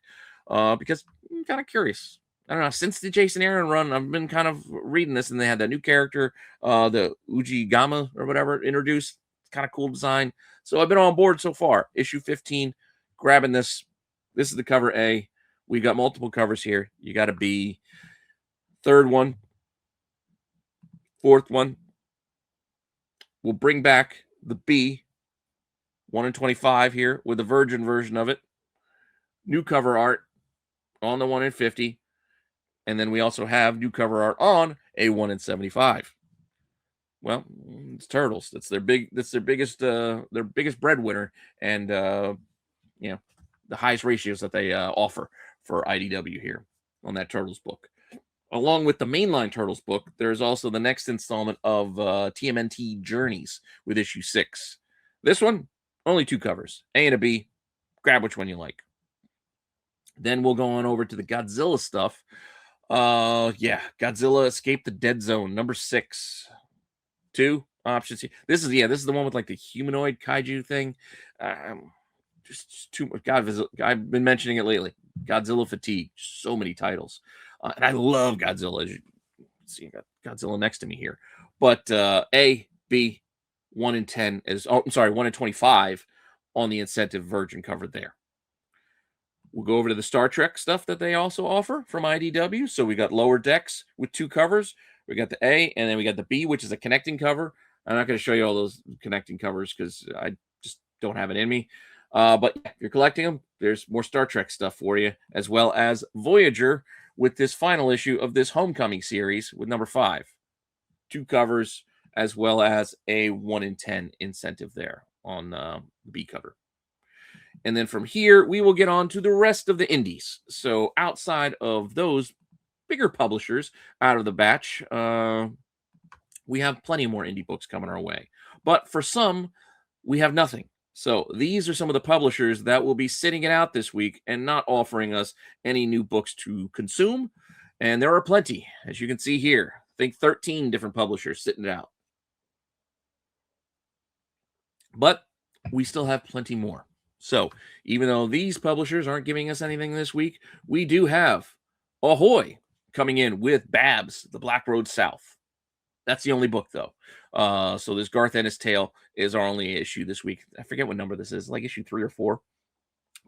because I'm kind of curious. I don't know. Since the Jason Aaron run, I've been kind of reading this, and they had that new character, the Uji Gama or whatever, introduced. It's kind of cool design. So I've been on board so far. Issue 15, grabbing this. This is the cover A. We got multiple covers here. You got a B. Third one. Fourth one. We'll bring back the B, 1 in 25 here with the Virgin version of it. New cover art on the 1 in 50. And then we also have new cover art on a 1 in 75. Well, it's Turtles. That's their biggest breadwinner, and you know, the highest ratios that they offer for IDW here on that Turtles book. Along with the mainline Turtles book, there's also the next installment of TMNT Journeys with issue 6. This one, only 2 covers, A and a B. Grab which one you like. Then we'll go on over to the Godzilla stuff. Godzilla Escape the Dead Zone, number 6. 2 options here. This is the one with like the humanoid kaiju thing. Just too much. I've been mentioning it lately. Godzilla fatigue. So many titles. And I love Godzilla. As you see, I got Godzilla next to me here. But A, B, 1 in 10 is, 1 in 25 on the incentive Virgin cover there. We'll go over to the Star Trek stuff that they also offer from IDW. So we got Lower Decks with 2 covers. We got the A, and then we got the B, which is a connecting cover. I'm not going to show you all those connecting covers because I just don't have it in me. But if you're collecting them, there's more Star Trek stuff for you, as well as Voyager with this final issue of this Homecoming series with number 5. 2 covers, as well as a 1 in 10 incentive there on the B cover. And then from here, we will get on to the rest of the indies. So outside of those bigger publishers out of the batch, we have plenty more indie books coming our way. But for some, we have nothing. So these are some of the publishers that will be sitting it out this week and not offering us any new books to consume. And there are plenty, as you can see here. I think 13 different publishers sitting it out. But we still have plenty more. So even though these publishers aren't giving us anything this week, we do have Ahoy coming in with Babs, The Black Road South. That's the only book, though. So this Garth Ennis tale is our only issue this week. I forget what number this is, like issue 3 or 4.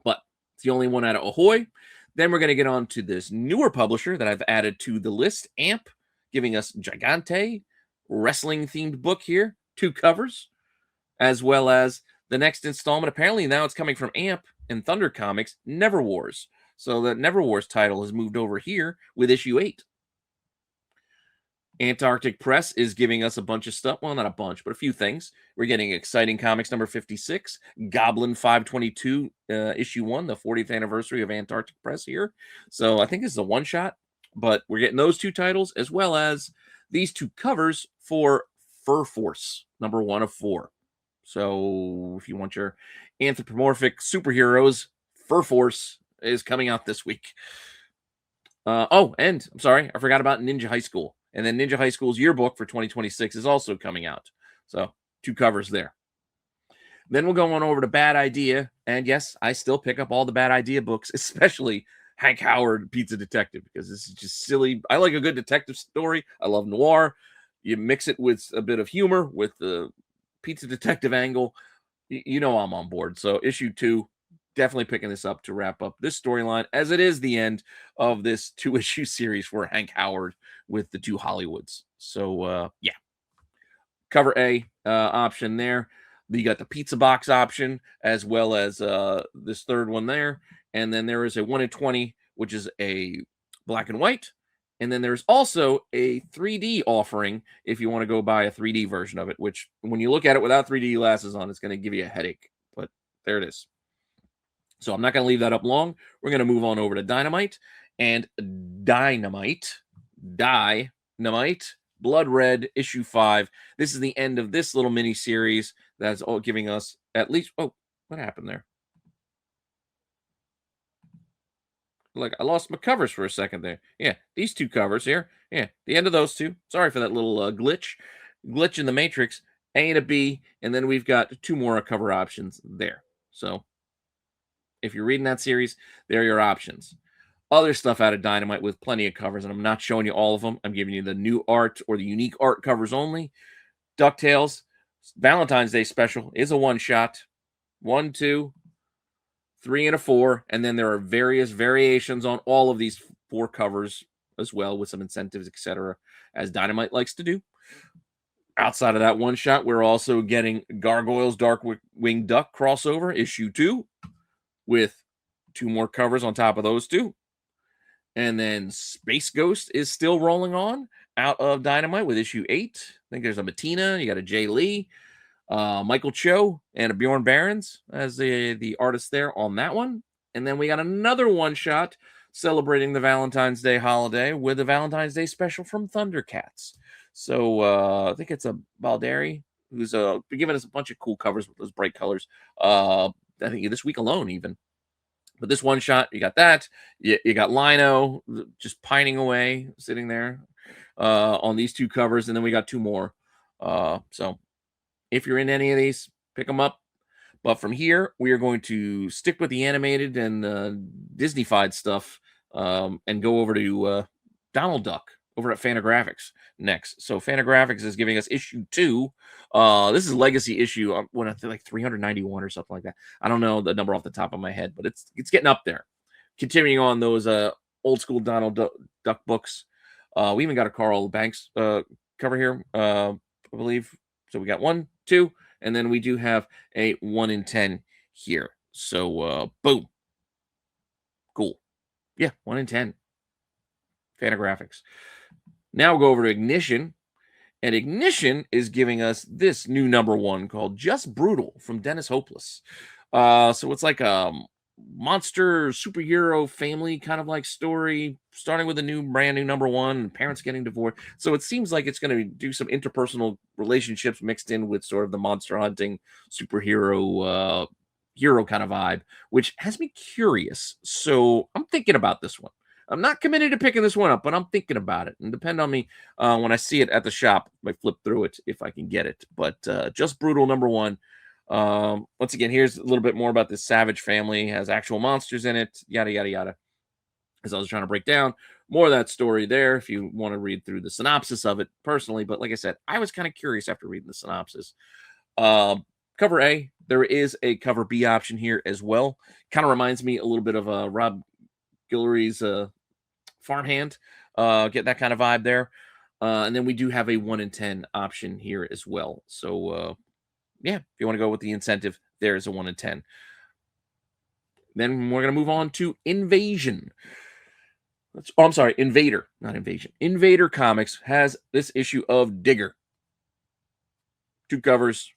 But it's the only one out of Ahoy. Then we're going to get on to this newer publisher that I've added to the list, AMP, giving us Gigante, wrestling-themed book here, 2 covers, as well as the next installment. Apparently now it's coming from AMP and Thunder Comics, Never Wars. So that Never Wars title has moved over here with issue 8. Antarctic Press is giving us a bunch of stuff. Well, not a bunch, but a few things. We're getting Exciting Comics number 56, Goblin 522, issue 1, the 40th anniversary of Antarctic Press here. So I think this is a one-shot, but we're getting those 2 titles as well as these 2 covers for Fur Force, number 1 of 4. So if you want your anthropomorphic superheroes, Fur Force is coming out this week. And I'm sorry, I forgot about Ninja High School. And then Ninja High School's yearbook for 2026 is also coming out. So 2 covers there. Then we'll go on over to Bad Idea. And yes, I still pick up all the Bad Idea books, especially Hank Howard, Pizza Detective, because this is just silly. I like a good detective story. I love noir. You mix it with a bit of humor with the Pizza Detective angle. You know I'm on board. So issue 2, definitely picking this up to wrap up this storyline, as it is the end of this 2-issue series for Hank Howard with the 2 Hollywoods. So, yeah. Cover A option there. You got the pizza box option, as well as this third one there. And then there is a 1 in 20, which is a black and white. And then there's also a 3D offering if you want to go buy a 3D version of it, which when you look at it without 3D glasses on, it's going to give you a headache. But there it is. So I'm not going to leave that up long. We're going to move on over to Dynamite. And Dynamite, Blood Red, issue 5. This is the end of this little mini series that's all giving us at least. Oh, what happened there? Like I lost my covers for a second there. Yeah, these two covers here. Yeah, the end of those two. Sorry for that little glitch in the matrix. A and a B, and then we've got 2 more cover options there. So if you're reading that series, there are your options. Other stuff out of Dynamite with plenty of covers, and I'm not showing you all of them. I'm giving you the new art or the unique art covers only. DuckTales Valentine's Day special is a one-shot. 1, 2, 3, and a 4, and then there are various variations on all of these 4 covers as well, with some incentives, etc., as Dynamite likes to do. Outside of that one shot, we're also getting Gargoyles Darkwing Duck crossover issue 2 with 2 more covers on top of those 2. And then Space Ghost is still rolling on out of Dynamite with issue 8. I think there's a Matina, you got a Jay Lee, Michael Cho, and a Bjorn Barons as the artist there on that one. And then we got another one shot celebrating the Valentine's Day holiday with a Valentine's Day special from Thundercats. So I think it's a Balderi who's been giving us a bunch of cool covers with those bright colors. I think this week alone even. But this one shot, you got that. You got Lino just pining away, sitting there on these 2 covers. And then we got 2 more. So if you're in any of these, pick them up. But from here, we are going to stick with the animated and Disney-fied stuff and go over to Donald Duck over at Fantagraphics next. So Fantagraphics is giving us issue 2. This is legacy issue, when I think like 391 or something like that. I don't know the number off the top of my head, but it's getting up there. Continuing on those old school Donald Duck books. We even got a Carl Banks cover here, I believe. So we got 1, 2, and then we do have a 1 in 10 here. So boom. Cool. Yeah, 1 in 10. Fantagraphics. Now we'll go over to Ignition. And Ignition is giving us this new number 1 called Just Brutal from Dennis Hopeless. So it's like a monster superhero family kind of like story, starting with a brand new number 1, and parents getting divorced. So it seems like it's going to do some interpersonal relationships mixed in with sort of the monster hunting superhero hero kind of vibe, which has me curious. So I'm thinking about this one. I'm not committed to picking this one up, but I'm thinking about it. And depend on me when I see it at the shop. I might flip through it if I can get it. But Just Brutal number 1. Once again, here's a little bit more about this savage family. It has actual monsters in it. Yada, yada, yada. As I was trying to break down more of that story there, if you want to read through the synopsis of it personally. But like I said, I was kind of curious after reading the synopsis. Cover A, there is a cover B option here as well. Kind of reminds me a little bit of Rob Guillory's Farmhand. Get that kind of vibe there. And then we do have a 1 in 10 option here as well. So yeah, if you want to go with the incentive, there's a 1 in 10. Then we're going to move on to Invasion. I'm sorry, Invader, not Invasion. Invader Comics has this issue of Digger. 2 covers.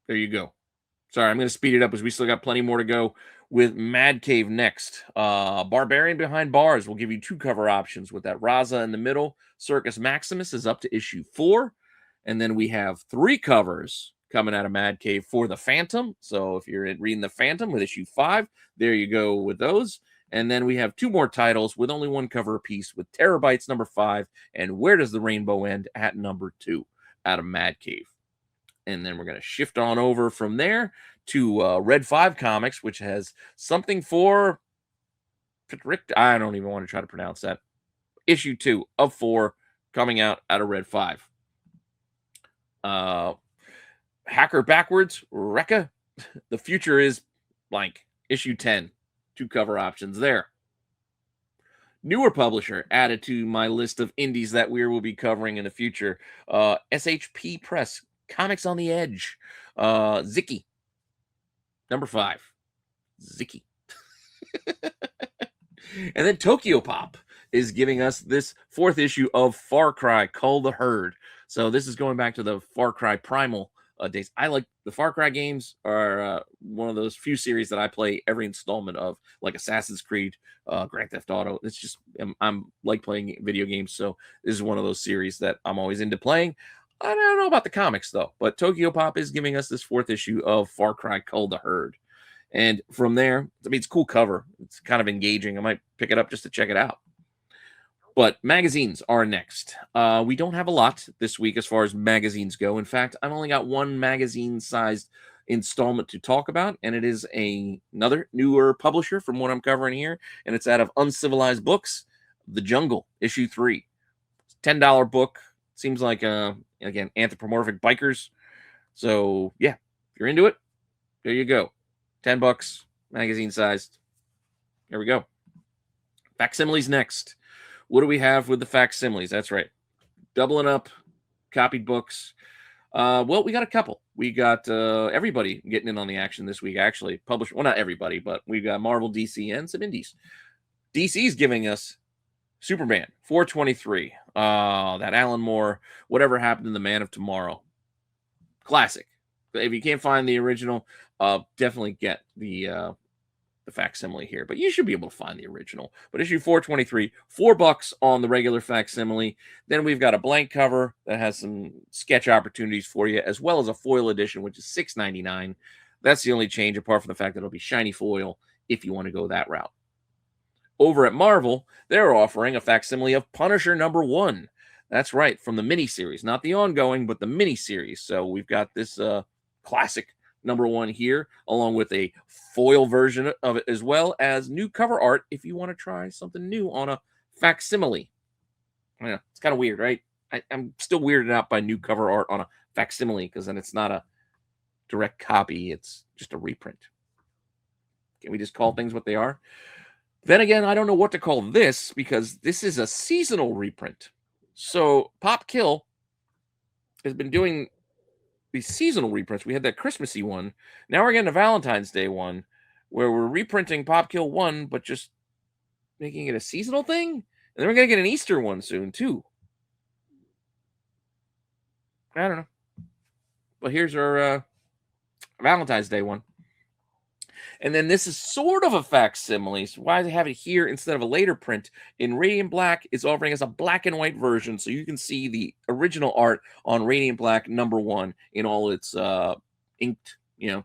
There you go. Sorry, I'm going to speed it up as we still got plenty more to go with Mad Cave next. Barbarian Behind Bars will give you 2 cover options with that Raza in the middle. Circus Maximus is up to issue 4. And then we have 3 covers coming out of Mad Cave for the Phantom. So if you're reading the Phantom with issue 5, there you go with those. And then we have 2 more titles with only 1 cover apiece with Terabytes number 5 and Where Does the Rainbow End at number 2 out of Mad Cave. And then we're going to shift on over from there to Red 5 Comics, which has something for I don't even want to try to pronounce that. Issue 2 of 4 coming out of Red 5. Hacker Backwards, Rekka. The Future is blank. Issue 10. 2 cover options there. Newer publisher added to my list of indies that we will be covering in the future. SHP Press, Comics on the Edge. Ziki. Number 5. Ziki. And then Tokyo Pop is giving us this 4th issue of Far Cry: Cull the Herd. So this is going back to the Far Cry Primal days. I like the Far Cry games are one of those few series that I play every installment of, like Assassin's Creed, Grand Theft Auto. It's just I'm like playing video games, so this is one of those series that I'm always into playing. I don't know about the comics though, but Tokyo Pop is giving us this 4th issue of Far Cry: Cull the Herd. And from there, I mean, it's a cool cover. It's kind of engaging. I might pick it up just to check it out. But magazines are next. We don't have a lot this week as far as magazines go. In fact, I've only got one magazine-sized installment to talk about, and it is another newer publisher from what I'm covering here, and it's out of Uncivilized Books, The Jungle, issue 3. $10 book. Seems like, again, anthropomorphic bikers. So, yeah, if you're into it, there you go. $10, magazine-sized. There we go. Facsimiles next. What do we have with the facsimiles? That's right. Doubling up copied books. Well, we got a couple. We got everybody getting in on the action this week, actually. Published, well, not everybody, but we've got Marvel, DC, and some indies. DC's giving us Superman 423. That Alan Moore, Whatever Happened to the Man of Tomorrow. Classic. If you can't find the original, definitely get the facsimile here, but you should be able to find the original. But issue 423, $4 on the regular facsimile. Then we've got a blank cover that has some sketch opportunities for you, as well as a foil edition, which is $6.99. That's the only change, apart from the fact that it'll be shiny foil if you want to go that route. Over at Marvel, they're offering a facsimile of Punisher #1. That's right, from the miniseries, not the ongoing, but the miniseries. So we've got this classic #1 here, along with a foil version of it, as well as new cover art if you want to try something new on a facsimile. Yeah, it's kind of weird, right? I'm still weirded out by new cover art on a facsimile, because then it's not a direct copy, it's just a reprint. Can we just call things what they are? Then again, I don't know what to call this, because this is a seasonal reprint. So Pop Kill has been doing these seasonal reprints. We had that Christmassy one. Now we're getting a Valentine's Day one, where we're reprinting Pop Kill 1, but just making it a seasonal thing. And then we're going to get an Easter one soon, too. I don't know. But here's our Valentine's Day one. And then this is sort of a facsimile. So why they have it here instead of a later print in Radiant Black is offering us a black and white version, so you can see the original art on Radiant Black #1 in all its inked,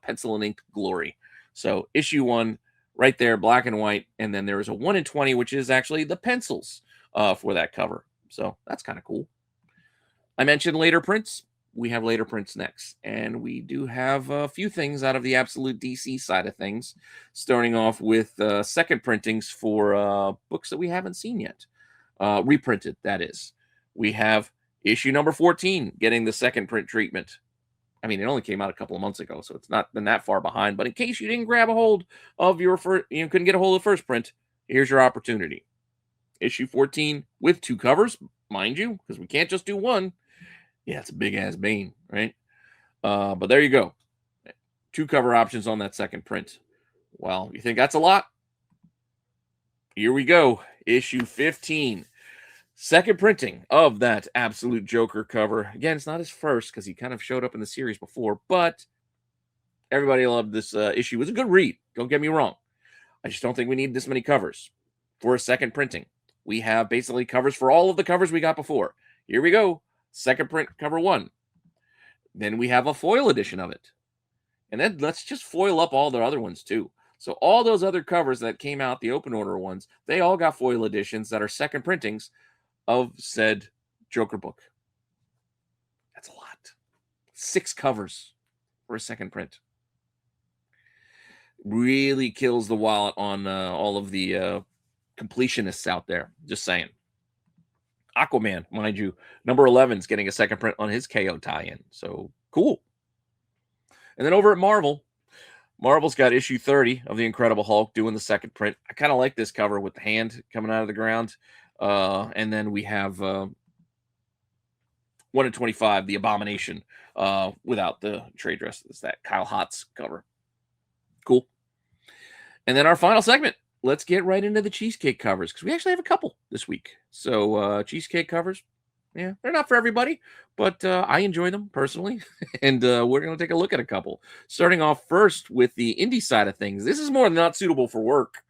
pencil and ink glory. So issue 1 right there, black and white, and then there is a 1 in 20, which is actually the pencils for that cover. So that's kind of cool. I mentioned later prints. We have later prints next, and we do have a few things out of the Absolute DC side of things, starting off with second printings for books that we haven't seen yet, reprinted, that is. We have issue number 14 getting the second print treatment. I mean, it only came out a couple of months ago, so it's not been that far behind, but in case you didn't grab a hold of your first, couldn't get a hold of the first print, here's your opportunity. Issue 14 with 2 covers, mind you, because we can't just do one. Yeah, it's a big-ass Bane, right? But there you go. 2 cover options on that second print. Well, you think that's a lot? Here we go. Issue 15. Second printing of that Absolute Joker cover. Again, it's not his first, because he kind of showed up in the series before, but everybody loved this issue. It was a good read. Don't get me wrong. I just don't think we need this many covers for a second printing. We have basically covers for all of the covers we got before. Here we go. Second print cover 1. Then we have a foil edition of it. And then let's just foil up all the other ones too. So all those other covers that came out, the open order ones, they all got foil editions that are second printings of said Joker book. That's a lot. 6 covers for a second print. Really kills the wallet on all of the completionists out there. Just saying. Aquaman, mind you, number 11 is getting a second print on his KO tie-in. So cool. And then over at Marvel, Marvel's got issue 30 of the Incredible Hulk doing the second print. I kind of like this cover with the hand coming out of the ground. And then we have 1 in 25, the Abomination, without the trade dress. It's that Kyle Hotz cover. Cool. And then our final segment, let's get right into the cheesecake covers because we actually have a couple this week. So cheesecake covers, yeah, they're not for everybody, but I enjoy them personally, and we're going to take a look at a couple. Starting off first with the indie side of things. This is more not suitable for work,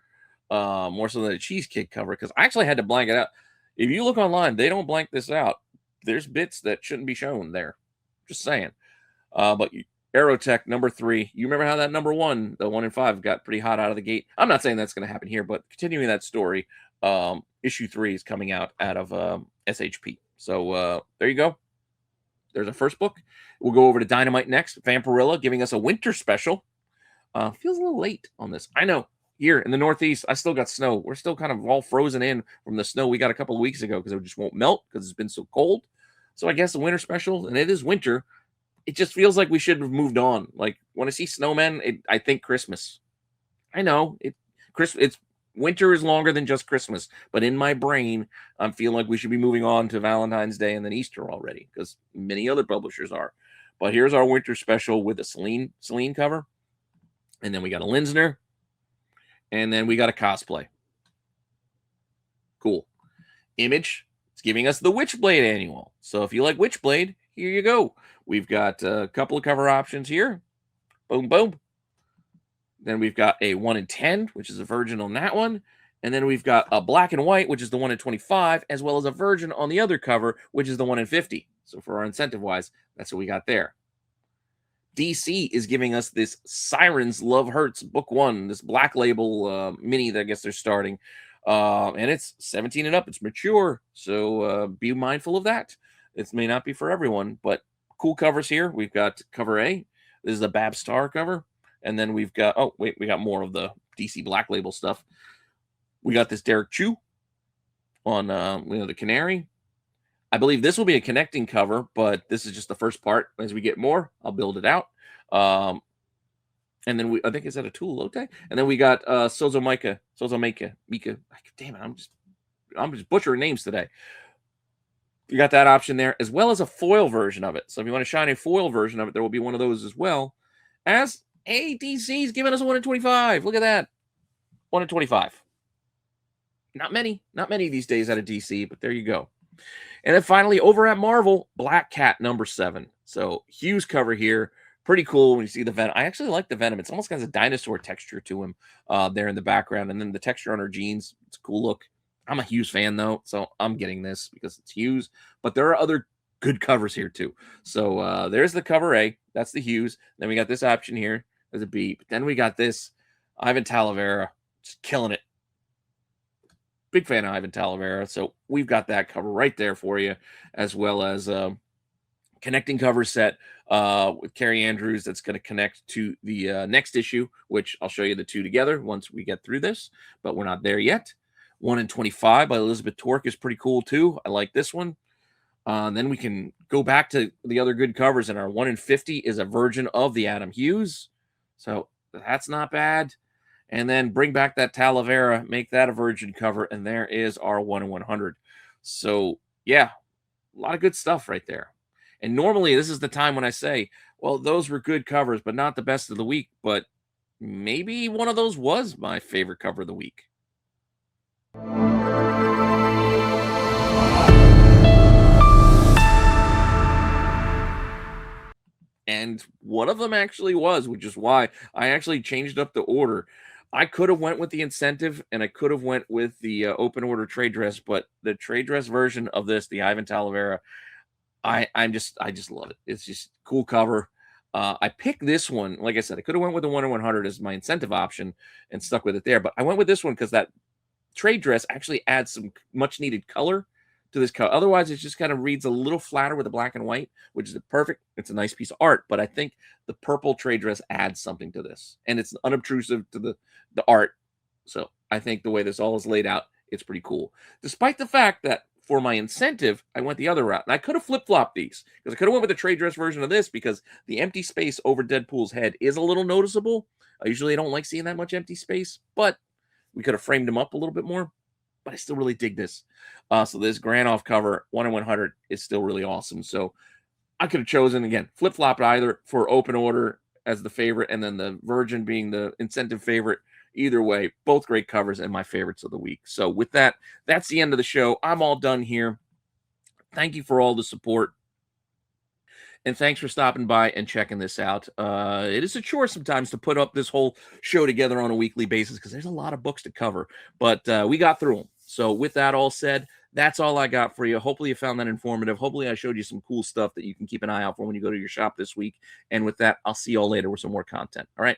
more so than a cheesecake cover because I actually had to blank it out. If you look online, they don't blank this out. There's bits that shouldn't be shown there. Just saying. But Aerotech number 3. You remember how that number 1, the 1 in 5, got pretty hot out of the gate. I'm not saying that's going to happen here, but continuing that story, issue 3 is coming out of SHP. So there you go. There's our first book. We'll go over to Dynamite next. Vampirilla giving us a winter special. Feels a little late on this. I know. Here in the Northeast, I still got snow. We're still kind of all frozen in from the snow we got a couple of weeks ago because it just won't melt because it's been so cold. So I guess the winter special, and it is winter, it just feels like we should have moved on. Like when I see snowmen, I think Christmas. I know it's winter is longer than just Christmas, but in my brain, I'm feeling like we should be moving on to Valentine's Day and then Easter already because many other publishers are. But here's our winter special with a Celine cover, and then we got a Linsner, and then we got a cosplay. Cool. Image. It's giving us the Witchblade annual. So if you like Witchblade, here you go. We've got a couple of cover options here. Boom, boom. Then we've got a 1 in 10, which is a virgin on that one. And then we've got a black and white, which is the 1 in 25, as well as a virgin on the other cover, which is the 1 in 50. So for our incentive-wise, that's what we got there. DC is giving us this Sirens Love Hurts book 1, this black label mini that I guess they're starting. And it's 17 and up. It's mature. So be mindful of that. It may not be for everyone, but cool covers here. We've got cover A. This is the Bab Star cover. And then we've got, oh, wait, we got more of the DC Black Label stuff. We got this Derek Chu on, the Canary. I believe this will be a connecting cover, but this is just the first part. As we get more, I'll build it out. And then I think it's at a Tool Lote. And then we got Mika. Damn it, I'm just butchering names today. You got that option there, as well as a foil version of it. So if you want to shine a foil version of it, there will be one of those as well. As ADC's giving us a 1 in 25. Look at that. 1 in 25. Not many these days out of DC, but there you go. And then finally, over at Marvel, Black Cat number 7. So Hughes cover here. Pretty cool when you see the Venom. I actually like the Venom. It's almost got a dinosaur texture to him there in the background. And then the texture on her jeans, it's a cool look. I'm a Hughes fan, though, so I'm getting this because it's Hughes. But there are other good covers here, too. So there's the cover A. That's the Hughes. Then we got this option here. There's a B. But then we got this Ivan Talavera. Just killing it. Big fan of Ivan Talavera. So we've got that cover right there for you, as well as connecting cover set with Carrie Andrews that's going to connect to the next issue, which I'll show you the two together once we get through this. But we're not there yet. 1 in 25 by Elizabeth Torque is pretty cool, too. I like this one. Then we can go back to the other good covers, and our 1 in 50 is a version of the Adam Hughes. So that's not bad. And then bring back that Talavera, make that a virgin cover, and there is our 1 in 100. So, yeah, a lot of good stuff right there. And normally this is the time when I say, well, those were good covers, but not the best of the week. But maybe one of those was my favorite cover of the week. And one of them actually was, which is why I actually changed up the order. I could have went with the incentive, and I could have went with the open order trade dress, but the trade dress version of this, the Ivan Talavera, I just love it. It's just cool cover. I picked this one. Like I said, I could have went with the 1 in 100 as my incentive option and stuck with it there, but I went with this one because that trade dress actually adds some much needed color to this cover. Otherwise, it just kind of reads a little flatter with the black and white, which is perfect. It's a nice piece of art, but I think the purple trade dress adds something to this, and it's unobtrusive to the art. So I think the way this all is laid out, it's pretty cool. Despite the fact that for my incentive, I went the other route, and I could have flip-flopped these because I could have went with the trade dress version of this because the empty space over Deadpool's head is a little noticeable. I usually don't like seeing that much empty space, but we could have framed him up a little bit more, but I still really dig this. So this Granoff cover, 1 in 100, is still really awesome. So I could have chosen, again, flip-flopped either for open order as the favorite and then the Virgin being the incentive favorite. Either way, both great covers and my favorites of the week. So with that, that's the end of the show. I'm all done here. Thank you for all the support. And thanks for stopping by and checking this out. It is a chore sometimes to put up this whole show together on a weekly basis because there's a lot of books to cover, but we got through them. So with that all said, that's all I got for you. Hopefully you found that informative. Hopefully I showed you some cool stuff that you can keep an eye out for when you go to your shop this week. And with that, I'll see you all later with some more content. All right.